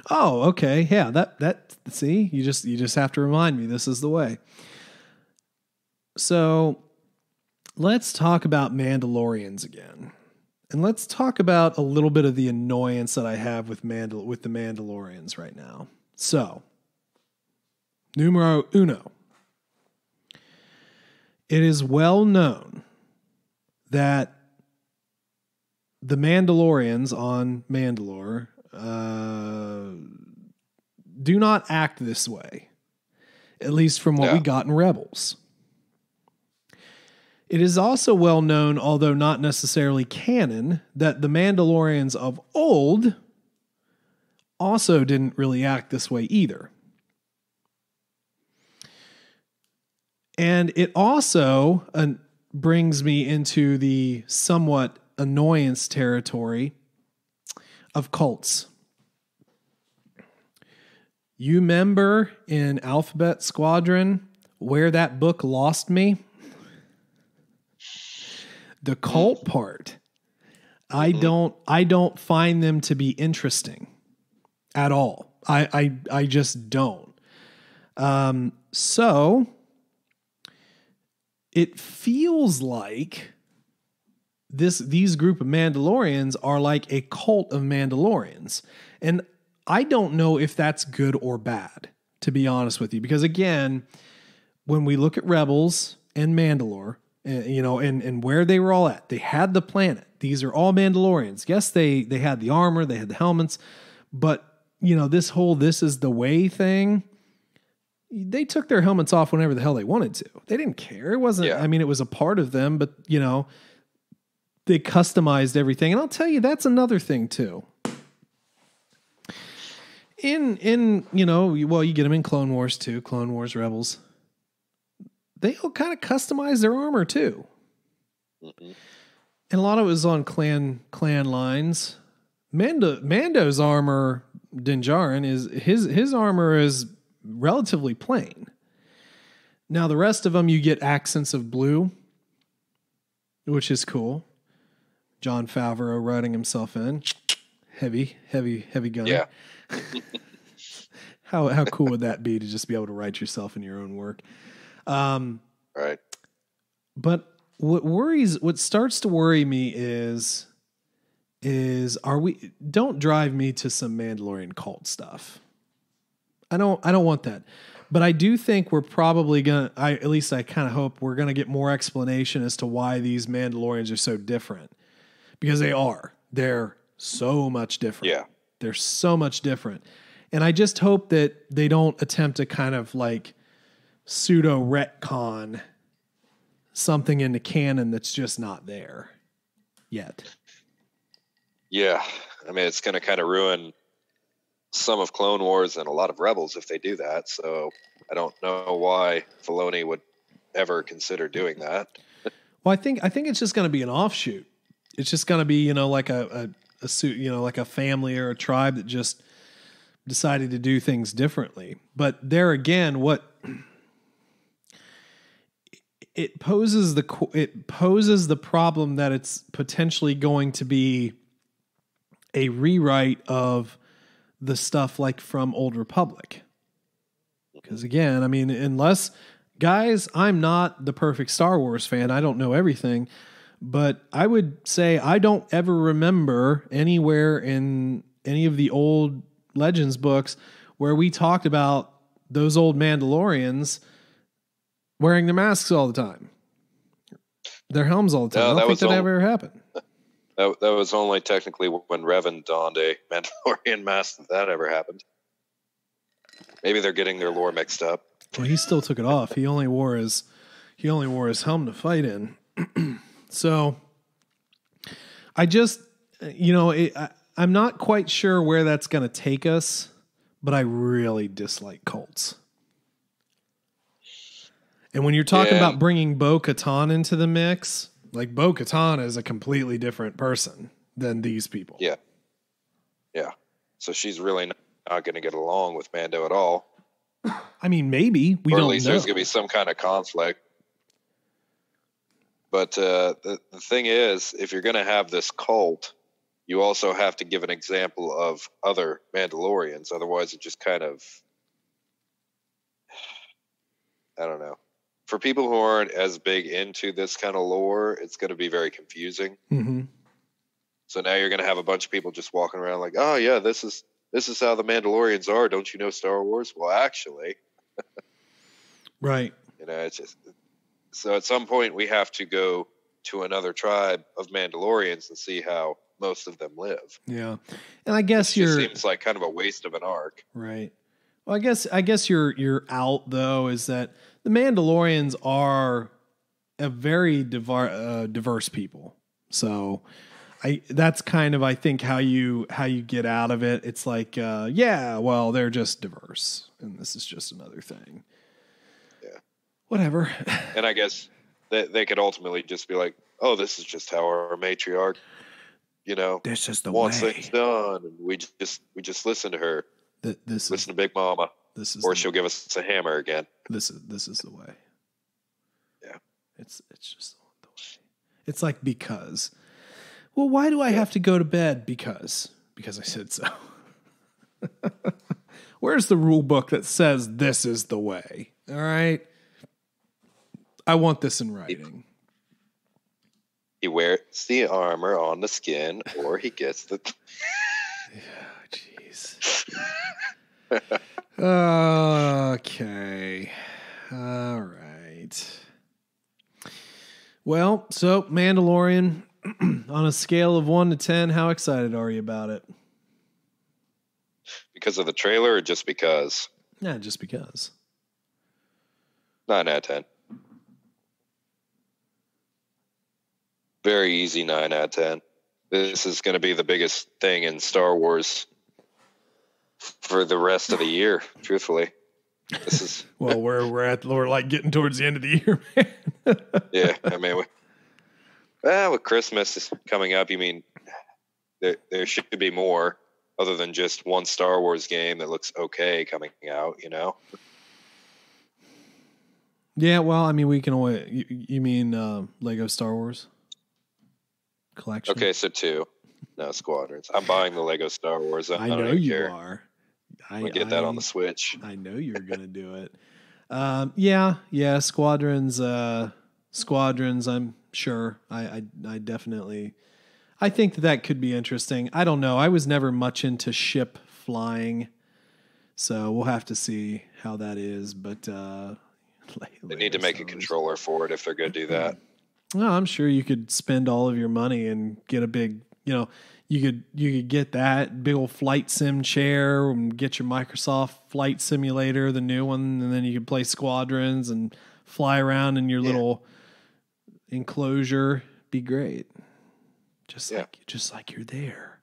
S1: Oh, okay. Yeah, that see, you just have to remind me this is the way. So, let's talk about Mandalorians again. And let's talk about a little bit of the annoyance that I have with the Mandalorians right now. So, numero uno. It is well known that the Mandalorians on Mandalore do not act this way, at least from what we got in Rebels. It is also well known, although not necessarily canon, that the Mandalorians of old also didn't really act this way either. And it also brings me into the somewhat annoyance territory of cults. You remember in Alphabet Squadron where that book lost me? The cult part. I don't find them to be interesting at all. I just don't. So it feels like these group of Mandalorians are like a cult of Mandalorians. And I don't know if that's good or bad, to be honest with you. Because again, when we look at Rebels and Mandalore, and where they were all at, they had the planet. These are all Mandalorians. Yes, they had the armor, they had the helmets, but this is the way thing. They took their helmets off whenever the hell they wanted to. They didn't care. It wasn't, it was a part of them, but they customized everything. And I'll tell you, that's another thing too. In well, you get them in Clone Wars too. Clone Wars Rebels. They all kind of customize their armor too, and a lot of it was on clan lines. Mando's armor, Din Djarin, is his armor is relatively plain. Now the rest of them, you get accents of blue, which is cool. Jon Favreau writing himself in, heavy gunner.
S2: Yeah.
S1: How cool would that be to just be able to write yourself in your own work?
S2: Right.
S1: But what starts to worry me is don't drive me to some Mandalorian cult stuff. I don't want that. But I do think we're probably at least I kind of hope we're going to get more explanation as to why these Mandalorians are so different. Because they are. They're so much different.
S2: Yeah.
S1: They're so much different. And I just hope that they don't attempt to kind of like pseudo retcon something into canon that's just not there yet.
S2: Yeah. I mean, it's going to kind of ruin some of Clone Wars and a lot of Rebels if they do that. So I don't know why Filoni would ever consider doing that.
S1: Well, I think it's just going to be an offshoot. It's just going to be, like a like a family or a tribe that just decided to do things differently. But there again, it poses the problem that it's potentially going to be a rewrite of the stuff like from Old Republic. Because again, I mean, guys, I'm not the perfect Star Wars fan. I don't know everything, but I would say I don't ever remember anywhere in any of the old Legends books where we talked about those old Mandalorians wearing their masks all the time, their helms all the time. I don't think that ever happened.
S2: That was only technically when Revan donned a Mandalorian mask that ever happened. Maybe they're getting their lore mixed up.
S1: Well, he still took it off. He only wore his helm to fight in. So I just, I'm not quite sure where that's going to take us, but I really dislike cults. And when you're talking about bringing Bo-Katan into the mix, like Bo-Katan is a completely different person than these people.
S2: Yeah. Yeah. So she's really not going to get along with Mando at all.
S1: I mean, maybe. We don't know.
S2: Or at least there's going to be some kind of conflict. But the thing is, if you're going to have this cult, you also have to give an example of other Mandalorians. Otherwise, it just kind of, I don't know. For people who aren't as big into this kind of lore, it's going to be very confusing.
S1: Mm-hmm.
S2: So now you're going to have a bunch of people just walking around like, oh yeah, this is how the Mandalorians are. Don't you know Star Wars? Well, actually,
S1: right.
S2: It's just, so at some point we have to go to another tribe of Mandalorians and see how most of them live.
S1: Yeah. And I guess
S2: it seems like kind of a waste of an arc.
S1: Right. Well, I guess your out though is that the Mandalorians are a very diverse people. So that's kind of, I think, how you get out of it. It's like, well, they're just diverse and this is just another thing.
S2: Yeah.
S1: Whatever.
S2: And I guess they could ultimately just be like, oh, this is just how our matriarch,
S1: this is the
S2: wants
S1: way.
S2: things done. And we just listen to her. Listen to Big Mama. She'll give us a hammer again. This
S1: is the way.
S2: Yeah.
S1: It's just the way. It's like, because. Well, why do I have to go to bed? Because I said so. Where's the rule book that says this is the way? All right. I want this in writing.
S2: He wears the armor on the skin, or he gets the.
S1: Jeez. Okay. All right. Well, so Mandalorian, on a scale of 1 to 10, how excited are you about it?
S2: Because of the trailer, or just because?
S1: Yeah, just because.
S2: 9 out of 10. Very easy 9 out of 10. This is going to be the biggest thing in Star Wars for the rest of the year. Truthfully, this is
S1: well, we're like getting towards the end of the year, man.
S2: Yeah, I mean, with Christmas coming up, you mean there should be more other than just one Star Wars game that looks okay coming out, you know?
S1: Yeah, well, I mean, we can always. You mean Lego Star Wars collection?
S2: Okay, so 2. No, Squadrons. I'm buying the Lego Star Wars.
S1: I know you are.
S2: I'll get that on the Switch.
S1: I know you're going to do it. Yeah, Squadrons. Squadrons, I'm sure. I definitely. I think that could be interesting. I don't know. I was never much into ship flying, so we'll have to see how that is. But
S2: they need to make a controller for it if they're going to do that.
S1: Well, I'm sure you could spend all of your money and get a big, you could get that big old flight sim chair and get your Microsoft Flight Simulator, the new one, and then you could play Squadrons and fly around in your little enclosure. Be great. Just like you're there.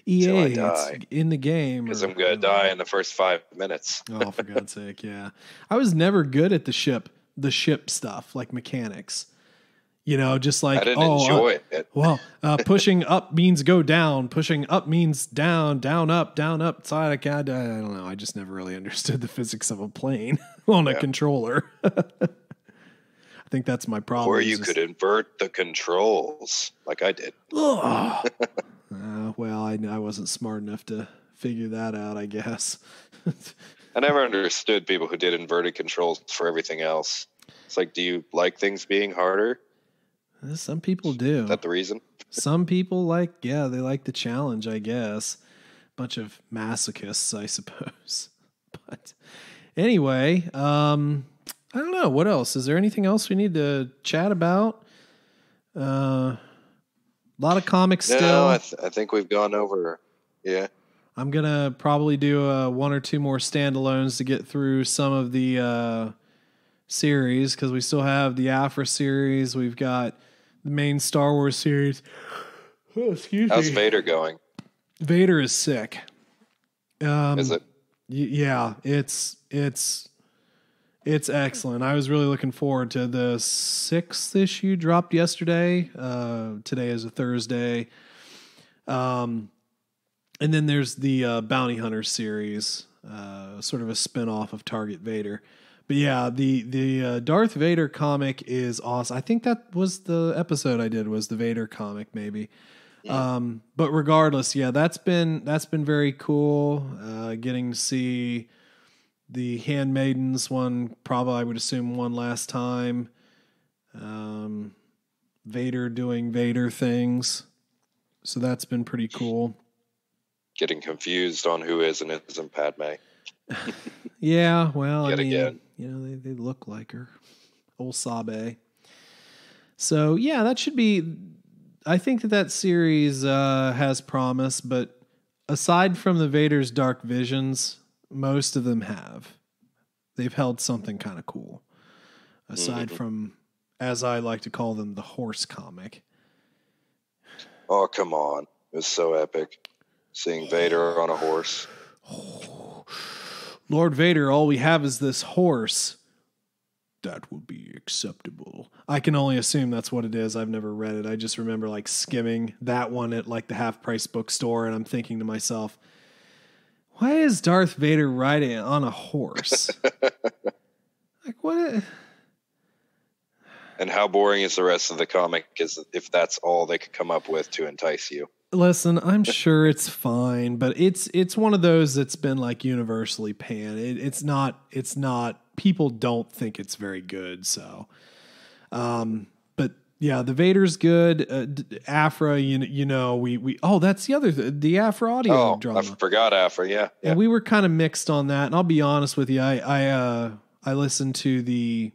S1: EA, it's in the game.
S2: Because I'm going to die in the first 5 minutes.
S1: Oh, for God's sake, yeah. I was never good at the ship stuff, like mechanics. Just like,
S2: I didn't enjoy it.
S1: Well, pushing up means go down. Pushing up means down, down, up, side. I don't know. I just never really understood the physics of a plane on a controller. I think that's my problem.
S2: Or you could invert the controls like I did.
S1: Well, I wasn't smart enough to figure that out, I guess.
S2: I never understood people who did inverted controls for everything else. It's like, do you like things being harder?
S1: Some people do.
S2: Is that the reason?
S1: Some people they like the challenge, I guess. Bunch of masochists, I suppose. But anyway, I don't know. What else? Is there anything else we need to chat about? A lot of comics still.
S2: No, I think we've gone over. Yeah.
S1: I'm going to probably do 1 or 2 more standalones to get through some of the series, because we still have the Afra series. We've got the main Star Wars series. Oh, excuse me.
S2: How's Vader going?
S1: Vader is sick.
S2: Is it?
S1: Yeah, it's excellent. I was really looking forward to the 6th issue dropped yesterday. Today is a Thursday. And then there's the Bounty Hunter series, sort of a spinoff of Target Vader. But yeah, the Darth Vader comic is awesome. I think that was the episode I did, was the Vader comic, maybe. Yeah. But regardless, yeah, that's been very cool. Getting to see the Handmaidens one, probably I would assume one last time. Vader doing Vader things. So that's been pretty cool.
S2: Getting confused on who is and isn't Padme.
S1: Yeah, well,
S2: again.
S1: They look like her. Old Sabe. So, yeah, that should be... I think that series has promise, but aside from the Vader's Dark Visions, most of them have. They've held something kind of cool. Aside from, as I like to call them, the horse comic.
S2: Oh, come on. It was so epic. Seeing Vader on a horse.
S1: Oh, Lord Vader, all we have is this horse. That would be acceptable. I can only assume that's what it is. I've never read it. I just remember skimming that one at the half-price bookstore, and I'm thinking to myself, why is Darth Vader riding on a horse? What?
S2: And how boring is the rest of the comic if that's all they could come up with to entice you?
S1: Listen, I'm sure it's fine, but it's one of those that's been universally panned. It's not people don't think it's very good. So, but yeah, the Vader's good. Afra, that's the Afra audio drama.
S2: I forgot Afra. Yeah.
S1: And we were kind of mixed on that. And I'll be honest with you, I listened to the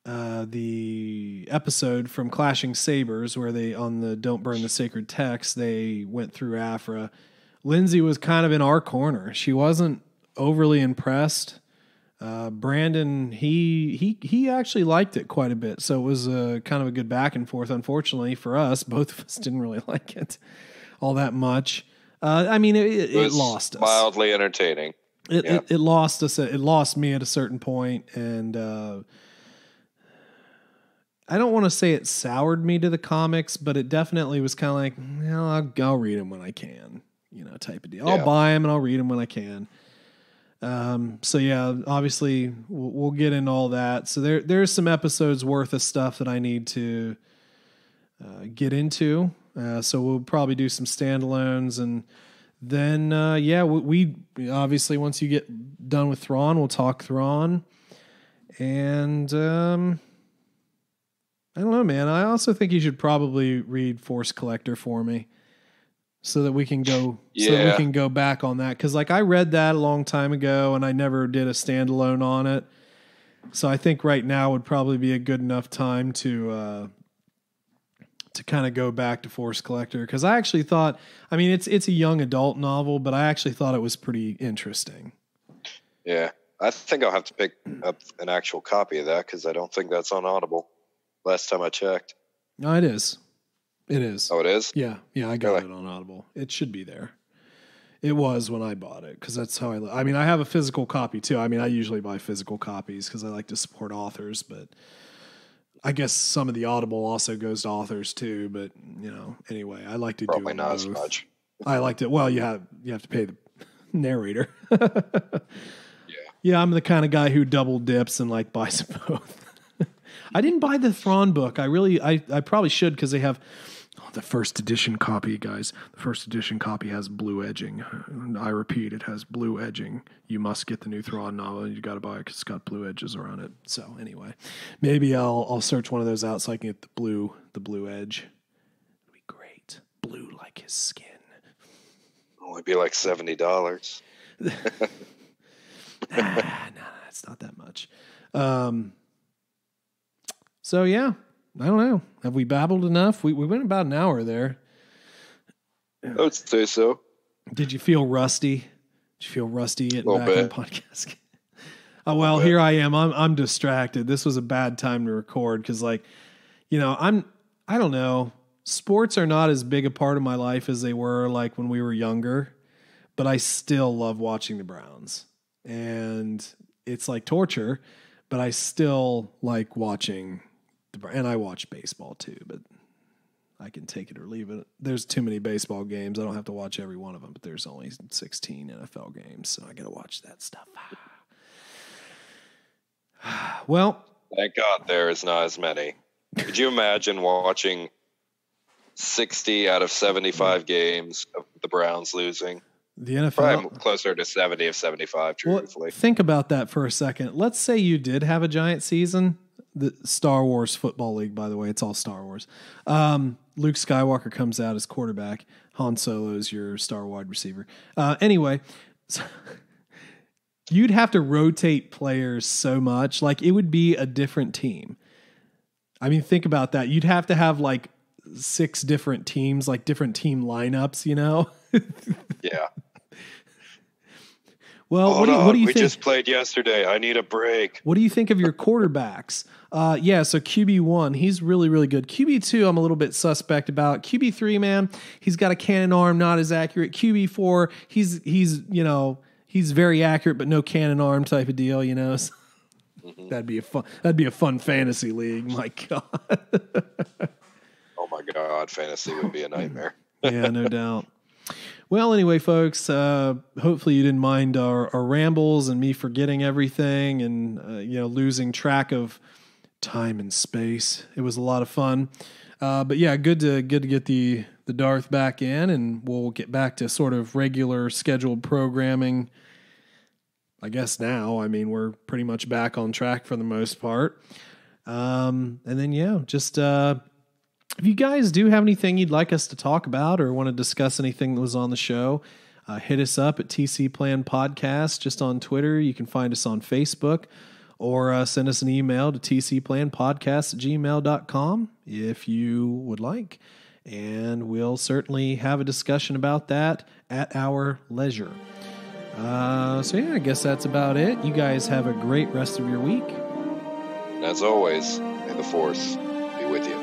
S1: episode from Clashing Sabers where they, on the Don't Burn the Sacred Text, they went through Afra. Lindsay was kind of in our corner. She wasn't overly impressed. Brandon, he actually liked it quite a bit. So it was kind of a good back and forth. Unfortunately for us, both of us didn't really like it all that much. I mean, it lost us.
S2: Mildly entertaining.
S1: It lost us. It lost me at a certain point, and I don't want to say it soured me to the comics, but it definitely was kind of like, I'll read them when I can, type of deal. I'll buy them and I'll read them when I can. So yeah, obviously we'll get into all that. So there's some episodes worth of stuff that I need to get into. So we'll probably do some standalones, and then we obviously, once you get done with Thrawn, we'll talk Thrawn, and I don't know, man. I also think you should probably read Force Collector for me, so that we can go back on that. Because I read that a long time ago, and I never did a standalone on it. So I think right now would probably be a good enough time to kind of go back to Force Collector, because I actually thought, I mean, it's a young adult novel, but I actually thought it was pretty interesting.
S2: Yeah, I think I'll have to pick up an actual copy of that, because I don't think that's on Audible. Last time I checked.
S1: No, it is. It is.
S2: Oh, it is?
S1: Yeah, I got it on Audible. It should be there. It was when I bought it, because that's how I mean, I have a physical copy too. I mean, I usually buy physical copies because I like to support authors, but I guess some of the Audible also goes to authors too. But anyway, I like to
S2: probably
S1: do
S2: not
S1: both.
S2: as much.
S1: I like to. Well, you have to pay the narrator.
S2: Yeah,
S1: I'm the kind of guy who double dips and buys both. I didn't buy the Thrawn book. I probably should, because they have the first edition copy, guys. The first edition copy has blue edging. I repeat, it has blue edging. You must get the new Thrawn novel. You got to buy it because it's got blue edges around it. So anyway, maybe I'll search one of those out so I can get the blue edge. It'd be great. Blue like his skin.
S2: Only be like $70.
S1: Nah, it's not that much. So yeah, I don't know. Have we babbled enough? We went about an hour there.
S2: I would say so.
S1: Did you feel rusty? Did you feel rusty getting back on the podcast? Oh well,
S2: bit.
S1: Here I am. I'm distracted. This was a bad time to record because, I don't know. Sports are not as big a part of my life as they were when we were younger, but I still love watching the Browns, and it's like torture, but I still like watching. And I watch baseball too, but I can take it or leave it. There's too many baseball games. I don't have to watch every one of them, but there's only 16 NFL games, so I got to watch that stuff. Well,
S2: thank God there is not as many. Could you imagine watching 60 out of 75 games of the Browns losing?
S1: The NFL,
S2: probably closer to 70 of 75, truthfully.
S1: Well, think about that for a second. Let's say you did have a giant season. The Star Wars Football League, by the way, it's all Star Wars. Luke Skywalker comes out as quarterback. Han Solo is your star wide receiver. Anyway, so you'd have to rotate players so much. It would be a different team. I mean, think about that. You'd have to have 6 different teams, different team lineups,
S2: Yeah.
S1: Well, what do you think?
S2: We just played yesterday. I need a break.
S1: What do you think of your quarterbacks? So QB1, he's really, really good. QB2, I'm a little bit suspect about. QB3, man, he's got a cannon arm, not as accurate. QB4, he's very accurate, but no cannon arm type of deal, So that'd be a fun fantasy league. My God.
S2: Oh my God, fantasy would be a nightmare.
S1: Yeah, no doubt. Well, anyway, folks, hopefully you didn't mind our rambles and me forgetting everything and, losing track of time and space. It was a lot of fun. But yeah, good to get the Darth back in, and we'll get back to sort of regular scheduled programming. I guess now, I mean, we're pretty much back on track for the most part. And then, just, if you guys do have anything you'd like us to talk about or want to discuss anything that was on the show, hit us up at TC Plan Podcast just on Twitter. You can find us on Facebook, or send us an email to tcplanpodcast@gmail.com if you would like. And we'll certainly have a discussion about that at our leisure. I guess that's about it. You guys have a great rest of your week.
S2: As always, may the Force be with you.